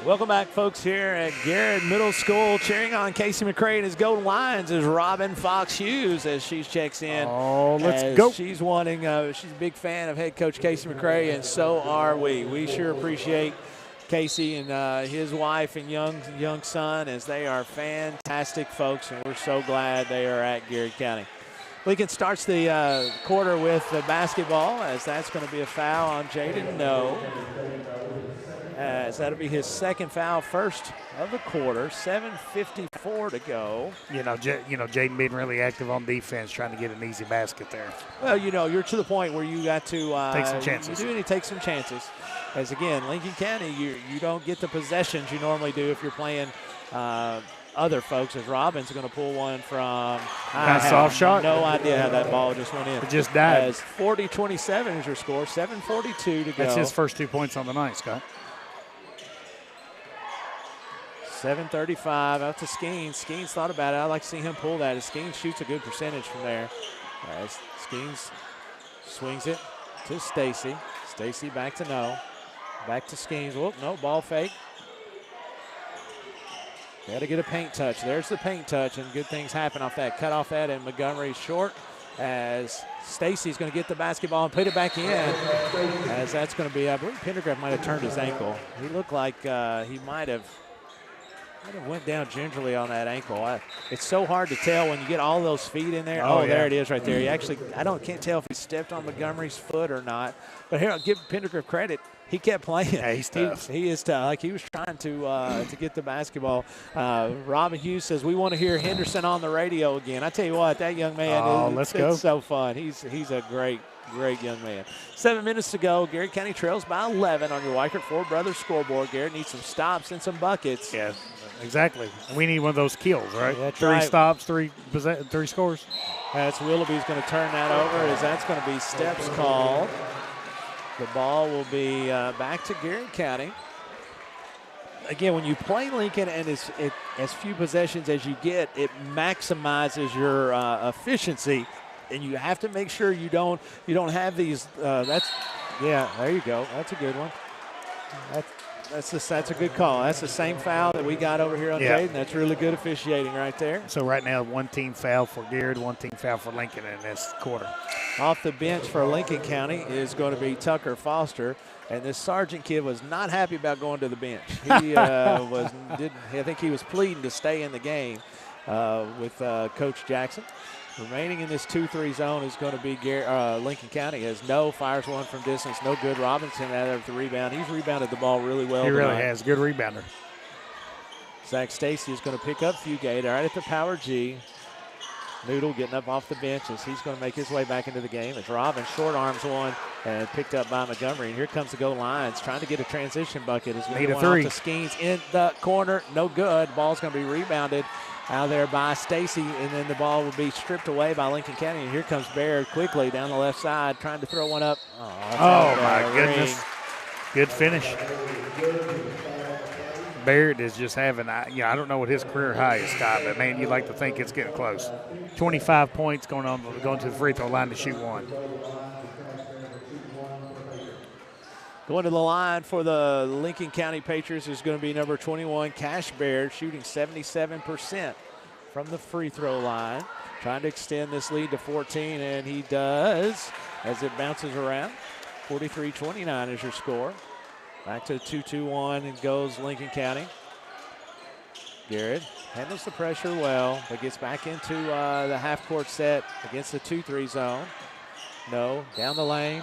Speaker 9: Welcome back, folks, here at Garrett Middle School. Cheering on Casey McCray and his Golden Lions is Robin Fox Hughes as she checks in.
Speaker 19: Oh, let's go.
Speaker 9: She's wanting, she's a big fan of head coach Casey McCray, and so are we. We sure appreciate Casey and his wife and young son, as they are fantastic folks, and we're so glad they are at Garrett County. Lincoln starts the quarter with the basketball, as that's going to be a foul on Jaden No. As that'll be his second foul, first of the quarter. 7:54 to go.
Speaker 19: Jaden being really active on defense, trying to get an easy basket there.
Speaker 9: Well, you're to the point where you got to
Speaker 19: take some chances.
Speaker 9: You do need to take some chances. as again, Lincoln County, you don't get the possessions you normally do if you're playing other folks, as Robbins going to pull one from.
Speaker 19: Soft shot.
Speaker 9: No idea how that ball just went in.
Speaker 19: It just died.
Speaker 9: As 40-27 is your score, 7:42 to go.
Speaker 19: That's his first 2 points on the night, Scott.
Speaker 9: 7:35 out to Skeens. Skeens thought about it. I'd like to see him pull that. As Skeens shoots a good percentage from there. As Skeens swings it to Stacy. Stacy back to no. Back to Skeens. Whoop, no, ball fake. Got to get a paint touch. There's the paint touch, and good things happen off that. Cut off that, and Montgomery's short as Stacy's going to get the basketball and put it back in. As that's going to be, I believe Pendergraft might have turned his ankle. He looked like he might have went down gingerly on that ankle. It's so hard to tell when you get all those feet in there.
Speaker 19: Oh, yeah.
Speaker 9: There it is right there. He actually, can't tell if he stepped on Montgomery's foot or not. But here, I'll give Pendergraft credit. He kept playing.
Speaker 19: Yeah, he's tough.
Speaker 9: He is tough. Like he was trying to get the basketball. Robin Hughes says we want to hear Henderson on the radio again. I tell you what, that young man.
Speaker 19: Let's go.
Speaker 9: It's so fun. He's a great young man. 7 minutes to go. Garrett County trails by 11 on your Weichert Ford Brothers scoreboard. Garrett needs some stops and some buckets.
Speaker 19: Yeah, exactly. We need one of those kills, right?
Speaker 9: Yeah,
Speaker 19: 3 stops, 3 scores.
Speaker 9: That's Willoughby's going to turn that over as that's going to be steps called. The ball will be back to Garrett County. Again, when you play Lincoln and as few possessions as you get, it maximizes your efficiency, and you have to make sure you don't have these. There you go. That's a good one. That's a good call. That's the same foul that we got over here on Jaden. That's really good officiating right there.
Speaker 19: So right now, one team foul for Garrett, one team foul for Lincoln in this quarter.
Speaker 9: Off the bench for Lincoln County is going to be Tucker Foster, and this Sargent kid was not happy about going to the bench. He I think he was pleading to stay in the game with Coach Jackson. Remaining in this 2-3 zone is going to be Lincoln County. As No fires one from distance, no good. Robinson out of the rebound. He's rebounded the ball really well.
Speaker 19: He really has. Good rebounder.
Speaker 9: Zach Stacy is going to pick up Fugate right at the power G. Noodle getting up off the bench as he's going to make his way back into the game. As Robin short arms one and picked up by Montgomery. And here comes the Go Lions trying to get a transition bucket. It's going to go off to Skeens in the corner. No good. Ball's going to be rebounded out there by Stacy, and then the ball will be stripped away by Lincoln County. And here comes Baird quickly down the left side trying to throw one up.
Speaker 19: Oh my goodness. Good finish. Baird is just having, I don't know what his career high is, Scott, but man, you'd like to think it's getting close. 25 points going to the free throw line to shoot one.
Speaker 9: Going to the line for the Lincoln County Patriots is going to be number 21, Cash Baird, shooting 77% from the free throw line. Trying to extend this lead to 14, and he does as it bounces around. 43-29 is your score. Back to 2-2-1 and goes Lincoln County. Garrett handles the pressure well, but gets back into the half-court set against the 2-3 zone. No, down the lane,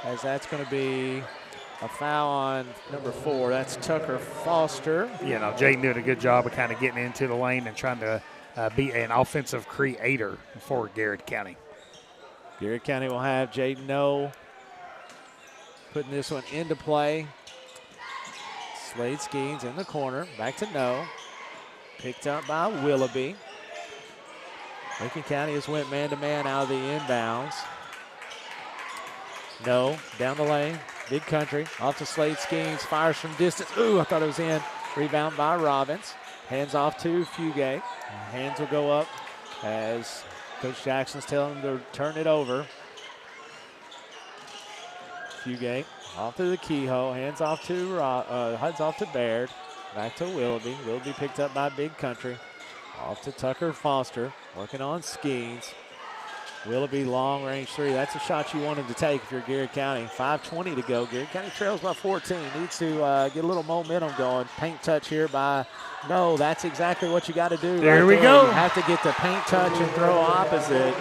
Speaker 9: as that's going to be a foul on number 4. That's Tucker Foster.
Speaker 19: Jaden doing a good job of kind of getting into the lane and trying to be an offensive creator for Garrett County.
Speaker 9: Garrett County will have Jaden No putting this one into play. Slade Skeens in the corner. Back to No. Picked up by Willoughby. Lincoln County has went man-to-man out of the inbounds. No, down the lane. Big Country. Off to Slade Skeens. Fires from distance. Ooh, I thought it was in. Rebound by Robbins. Hands off to Fugate. Hands will go up as Coach Jackson's telling him to turn it over. Fugate off to the keyhole. Hands off to Baird. Back to Willoughby. Willoughby picked up by Big Country. Off to Tucker Foster. Working on Skeens. Willoughby long range 3. That's a shot you want him to take if you're Garrett County. 5:20 to go. Garrett County trails by 14. Needs to get a little momentum going. Paint touch here by No. That's exactly what you got to do.
Speaker 19: There we go.
Speaker 9: You have to get the paint touch and throw opposite.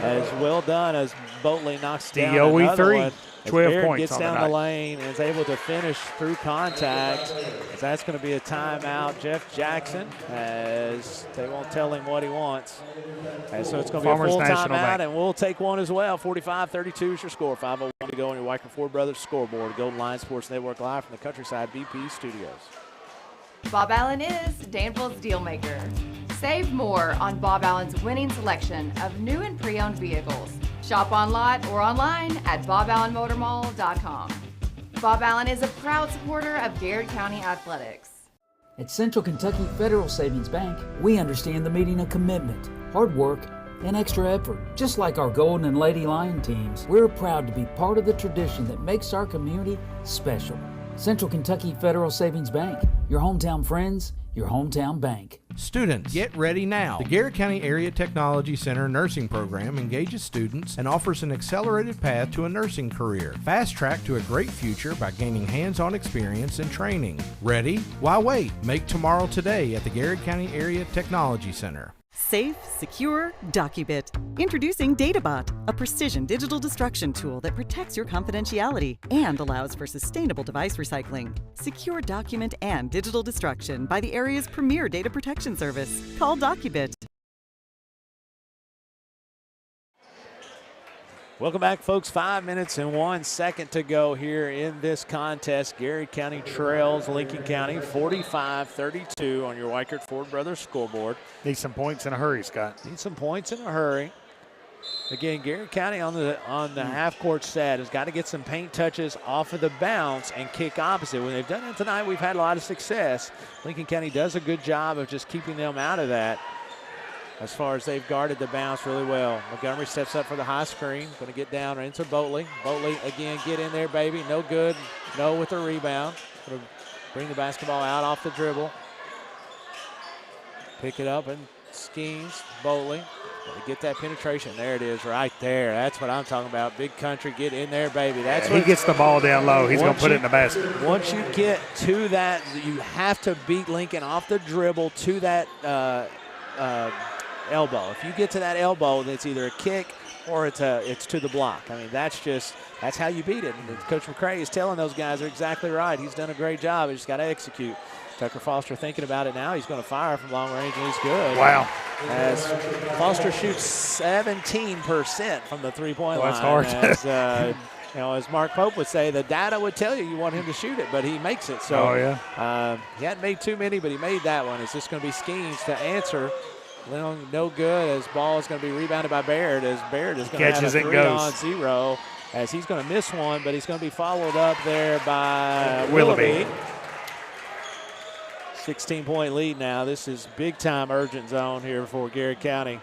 Speaker 9: As well done as Boatley knocks down
Speaker 19: DOE
Speaker 9: another
Speaker 19: 3,
Speaker 9: one.
Speaker 19: 12
Speaker 9: Garrett
Speaker 19: points
Speaker 9: gets
Speaker 19: on
Speaker 9: down
Speaker 19: the
Speaker 9: the
Speaker 19: night.
Speaker 9: lane and is able to finish through contact. As that's going to be a timeout. Jeff Jackson, as they won't tell him what he wants. And so it's going to be a
Speaker 19: Farmers
Speaker 9: full
Speaker 19: National
Speaker 9: timeout,
Speaker 19: Bank.
Speaker 9: and we'll take one as well. 45-32 is your score. 5:01 to go on your Weicker Ford Brothers scoreboard. Golden Line Sports Network live from the Countryside BP studios.
Speaker 2: Bob Allen is Danville's deal maker. Save more on Bob Allen's winning selection of new and pre-owned vehicles. Shop on lot or online at boballenmotormall.com. Bob Allen is a proud supporter of Garrard County Athletics.
Speaker 3: At Central Kentucky Federal Savings Bank, we understand the meaning of commitment, hard work, and extra effort. Just like our Golden and Lady Lion teams, we're proud to be part of the tradition that makes our community special. Central Kentucky Federal Savings Bank, your hometown friends, your hometown bank.
Speaker 4: Students, get ready now. The Garrett County Area Technology Center nursing program engages students and offers an accelerated path to a nursing career. Fast track to a great future by gaining hands-on experience and training. Ready? Why wait? Make tomorrow today at the Garrett County Area Technology Center.
Speaker 5: Safe, secure, DocuBit. Introducing DataBot, a precision digital destruction tool that protects your confidentiality and allows for sustainable device recycling. Secure document and digital destruction by the area's premier data protection service. Call DocuBit.
Speaker 9: Welcome back, folks. 5 minutes and 1 second to go here in this contest. Garrett County trails Lincoln County 45-32 on your Weicker Ford Brothers scoreboard.
Speaker 19: Need some points in a hurry, Scott.
Speaker 9: Need some points in a hurry. Again, Garrett County on the half-court set has got to get some paint touches off of the bounce and kick opposite. When they've done it tonight, we've had a lot of success. Lincoln County does a good job of just keeping them out of that, as far as they've guarded the bounce really well. Montgomery steps up for the high screen. Going to get down into Boatley. Boatley again, get in there, baby. No good. No with the rebound. Going to bring the basketball out off the dribble. Pick it up and schemes. Boatley. Going to get that penetration. There it is right there. That's what I'm talking about. Big country, get in there, baby. That's
Speaker 19: he gets the ball down low. He's going to put it in the basket.
Speaker 9: Once you get to that, you have to beat Lincoln off the dribble to that elbow. If you get to that elbow, then it's either a kick or it's to the block. I mean, that's how you beat it. And Coach McCray is telling those guys they're exactly right. He's done a great job. He's just got to execute. Tucker Foster thinking about it now. He's going to fire from long range, and he's good.
Speaker 19: Wow.
Speaker 9: As Foster shoots 17% from the three-point line.
Speaker 19: That's hard.
Speaker 9: As, as Mark Pope would say, the data would tell you want him to shoot it, but he makes it. So he hadn't made too many, but he made that one. It's just going to be Skeens to answer. No good, as ball is going to be rebounded by Baird, as Baird is going to have a 3-on-0, as he's going to miss one, but he's going to be followed up there by Willoughby. 16-point lead now. This is big-time urgent zone here for Garrett County.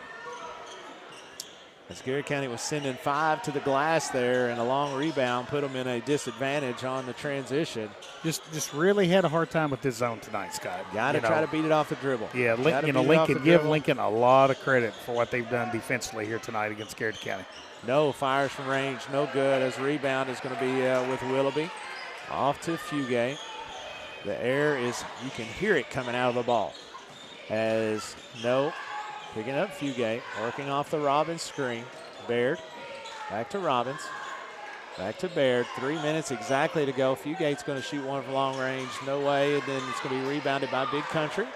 Speaker 9: As Garrett County was sending 5 to the glass there, and a long rebound put them in a disadvantage on the transition.
Speaker 19: Just really had a hard time with this zone tonight, Scott.
Speaker 9: Got to try to beat it off the dribble.
Speaker 19: Yeah, Lincoln, give Lincoln a lot of credit for what they've done defensively here tonight against Garrett County.
Speaker 9: No fires from range, no good, as rebound is going to be with Willoughby. Off to Fugate. The air is, you can hear it coming out of the ball. As picking up Fugate, working off the Robbins screen. Baird, back to Robbins, back to Baird. 3 minutes exactly to go. Fugate's going to shoot one from long range. No way, and then it's going to be rebounded by Big Country.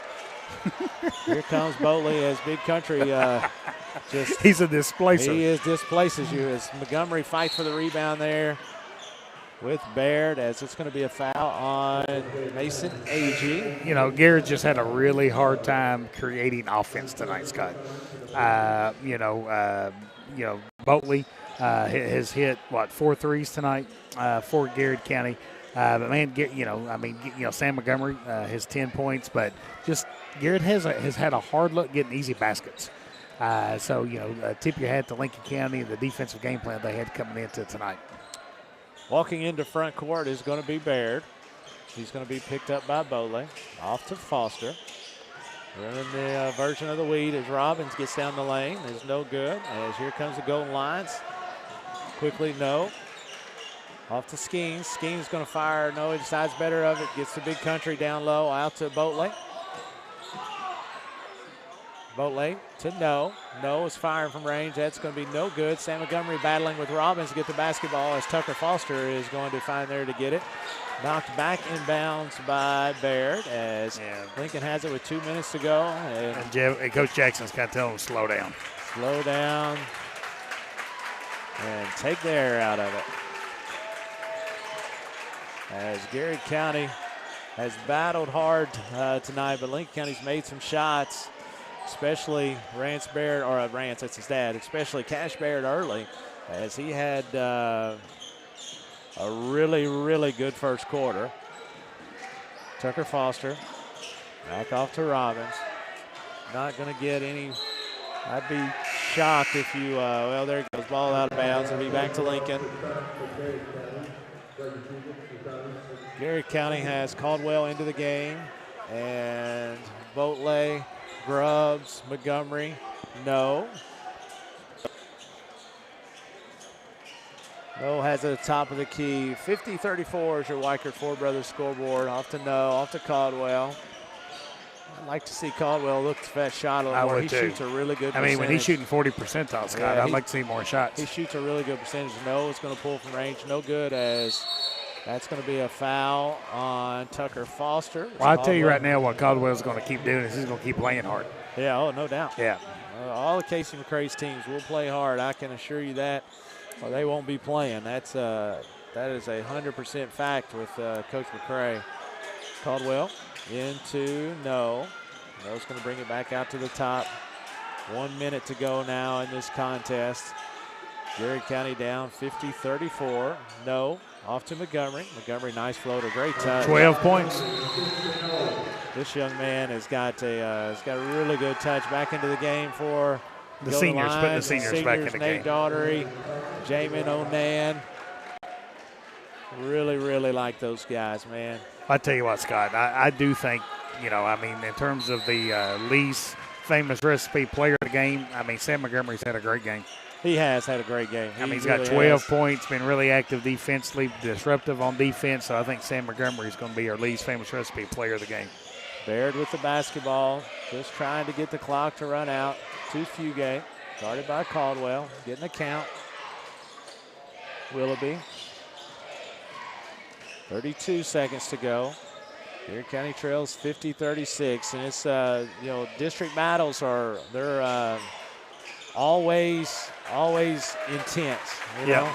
Speaker 9: Here comes Boatley as Big Country
Speaker 19: he's a displacer.
Speaker 9: He displaces you as Montgomery fights for the rebound there with Baird, as it's going to be a foul on Mason Agee.
Speaker 19: Garrett just had a really hard time creating offense tonight, Scott. Boatley has hit, 4 threes tonight for Garrett County. But man, Sam Montgomery has 10 points, but just Garrett has had a hard look getting easy baskets. Tip your hat to Lincoln County and the defensive game plan they had coming into tonight.
Speaker 9: Walking into front court is going to be Baird. He's going to be picked up by Boatley. Off to Foster. Running the version of the weed as Robbins gets down the lane. There's no good. As here comes the Golden Lions. Quickly, no. Off to Skeens. Skeens going to fire. No, he decides better of it. Gets the Big Country down low. Out to Boatley. Boatley to No. No is firing from range. That's going to be no good. Sam Montgomery battling with Robbins to get the basketball as Tucker Foster is going to find there to get it. Knocked back inbounds by Baird as Lincoln has it with 2 minutes to go.
Speaker 19: And Coach Jackson's got to tell him to slow down.
Speaker 9: Slow down and take the air out of it. As Garrard County has battled hard tonight, but Lincoln County's made some shots, especially Rance Baird, or Rance, that's his dad, especially Cash Baird early, as he had a really, really good first quarter. Tucker Foster back off to Robbins. Not going to get any. I'd be shocked if you, well, there it goes, ball out of bounds. It'll be back to Lincoln. Garrard County has Caldwell into the game, and Boatley, Grubbs, Montgomery, No. No has at the top of the key. 50-34 is your Weichert Ford Brothers scoreboard. Off to No, off to Caldwell. I'd like to see Caldwell look for that shot a little more. He shoots a really good percentage.
Speaker 19: When he's shooting 40%, Scott, I'd like to see more shots.
Speaker 9: He shoots a really good percentage. No is going to pull from range. No good, as that's going to be a foul on Tucker Foster.
Speaker 19: Well, I'll tell you right now what Caldwell's going to keep doing is he's going to keep playing hard.
Speaker 9: Yeah, oh, no doubt.
Speaker 19: Yeah.
Speaker 9: All the Casey McCrae's teams will play hard. I can assure you that. Or they won't be playing. That is a 100% fact with Coach McCrae. Caldwell into No. No's going to bring it back out to the top. 1 minute to go now in this contest. Garrard County down 50-34. No. Off to Montgomery. Montgomery, nice floater, great touch.
Speaker 19: 12 points.
Speaker 9: This young man has got a really good touch back into the game for
Speaker 19: the seniors. Putting the seniors back in the game.
Speaker 9: Nate Daughtery, Jamin Onan. Really, really like those guys, man.
Speaker 19: I tell you what, Scott, I do think, in terms of the least famous recipe player of the game, Sam Montgomery's had a great game.
Speaker 9: He has had a great game.
Speaker 19: He's got 12 points, been really active defensively, disruptive on defense, so I think Sam Montgomery is going to be our least famous recipe player of the game.
Speaker 9: Baird with the basketball, just trying to get the clock to run out. To Fugate, guarded by Caldwell, getting a count. Willoughby. 32 seconds to go. Garrard County trails 50-36, and it's district battles they're always intense. You know,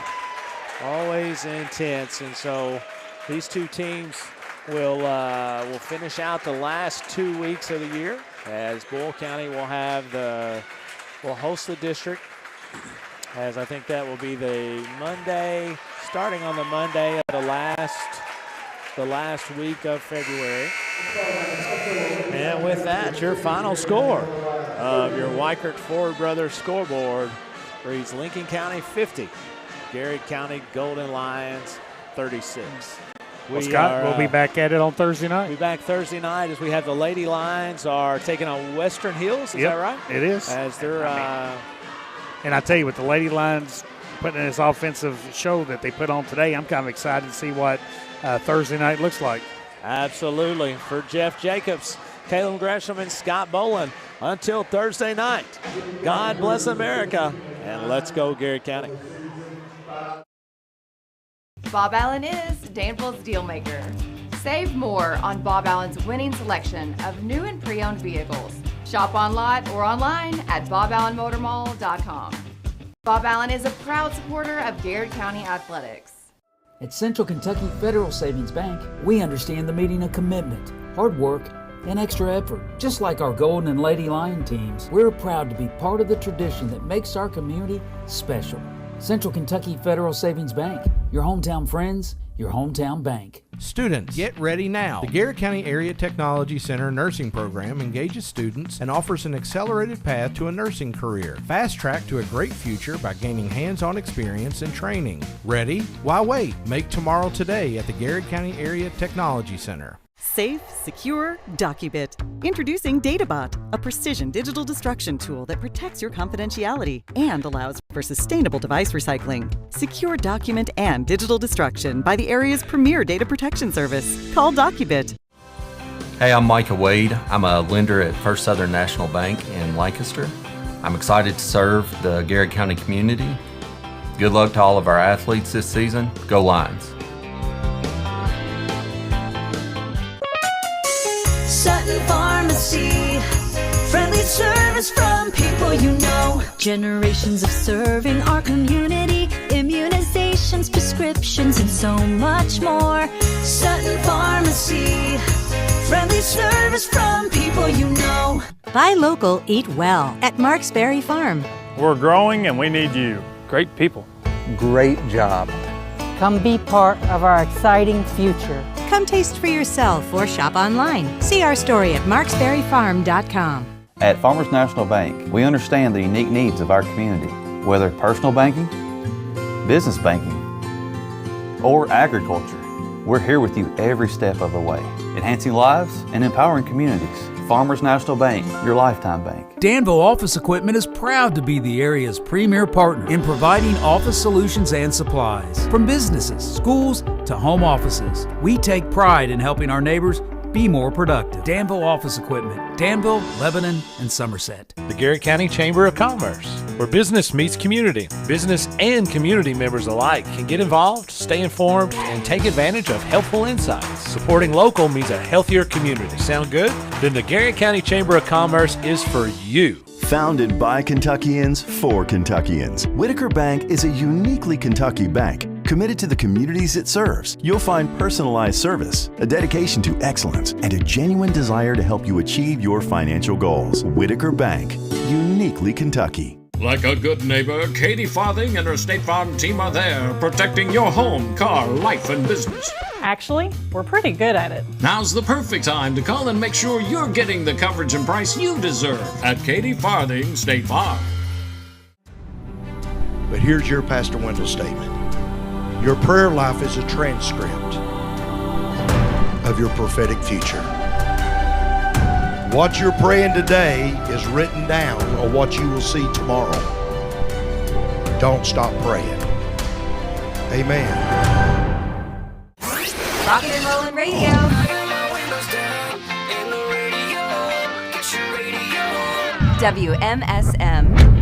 Speaker 9: always intense, and so these two teams will finish out the last 2 weeks of the year, as Boyle County will host the district, as I think that will be the Monday, starting on the Monday of the last week of February. And with that, your final score of your Weichert Ford Brothers scoreboard reads Lincoln County 50, Garrard County Golden Lions 36.
Speaker 19: Well, Scott, we'll be back at it on Thursday night.
Speaker 9: We'll be back Thursday night as we have the Lady Lions are taking on Western Hills. Is that right?
Speaker 19: It is.
Speaker 9: As they're
Speaker 19: and I tell you, with the Lady Lions putting in this offensive show that they put on today, I'm kind of excited to see what Thursday night looks like.
Speaker 9: Absolutely. For Jeff Jacobs, Caleb Gresham, and Scott Boland, until Thursday night, God bless America, and let's go Garrard County.
Speaker 2: Bob Allen is Danville's deal maker. Save more on Bob Allen's winning selection of new and pre-owned vehicles. Shop on lot or online at boballenmotormall.com. Bob Allen is a proud supporter of Garrard County Athletics.
Speaker 3: At Central Kentucky Federal Savings Bank, we understand the meaning of commitment, hard work, and extra effort. Just like our Golden and Lady Lion teams, we're proud to be part of the tradition that makes our community special. Central Kentucky Federal Savings Bank, your hometown friends, your hometown bank.
Speaker 4: Students, get ready now. The Garrard County Area Technology Center nursing program engages students and offers an accelerated path to a nursing career. Fast track to a great future by gaining hands-on experience and training. Ready? Why wait? Make tomorrow today at the Garrard County Area Technology Center.
Speaker 5: Safe, secure, DocuBit. Introducing DataBot, a precision digital destruction tool that protects your confidentiality and allows for sustainable device recycling. Secure document and digital destruction by the area's premier data protection service. Call DocuBit.
Speaker 6: Hey, I'm Micah Wade. I'm a lender at First Southern National Bank in Lancaster. I'm excited to serve the Garrard County community. Good luck to all of our athletes this season. Go Lions.
Speaker 12: Sutton Pharmacy, friendly service from people you know. Generations of serving our community, immunizations, prescriptions, and so much more. Sutton Pharmacy, friendly service from people you know.
Speaker 7: Buy local, eat well at Marksberry Farm.
Speaker 8: We're growing and we need you. Great people.
Speaker 10: Great job. Come be part of our exciting future.
Speaker 7: Come taste for yourself or shop online. See our story at marksberryfarm.com.
Speaker 11: At Farmers National Bank, we understand the unique needs of our community, whether personal banking, business banking, or agriculture. We're here with you every step of the way, enhancing lives and empowering communities. Farmers National Bank, your lifetime bank.
Speaker 1: Danville Office Equipment is proud to be the area's premier partner in providing office solutions and supplies. From businesses, schools, to home offices, we take pride in helping our neighbors be more productive. Danville Office Equipment, Danville, Lebanon, and Somerset.
Speaker 13: The Garrard County Chamber of Commerce, where business meets community. Business and community members alike can get involved, stay informed, and take advantage of helpful insights. Supporting local means a healthier community. Sound good? Then the Garrard County Chamber of Commerce is for you.
Speaker 14: Founded by Kentuckians for Kentuckians, Whitaker Bank is a uniquely Kentucky bank committed to the communities it serves. You'll find personalized service, a dedication to excellence, and a genuine desire to help you achieve your financial goals. Whitaker Bank, uniquely Kentucky.
Speaker 15: Like a good neighbor, Katie Farthing and her State Farm team are there, protecting your home, car, life, and business.
Speaker 16: Actually, we're pretty good at it.
Speaker 15: Now's the perfect time to call and make sure you're getting the coverage and price you deserve at Katie Farthing State Farm.
Speaker 17: But here's your Pastor Wendell statement. Your prayer life is a transcript of your prophetic future. What you're praying today is written down on what you will see tomorrow. Don't stop praying. Amen.
Speaker 2: Rockin' and Rollin' Radio. WMSM.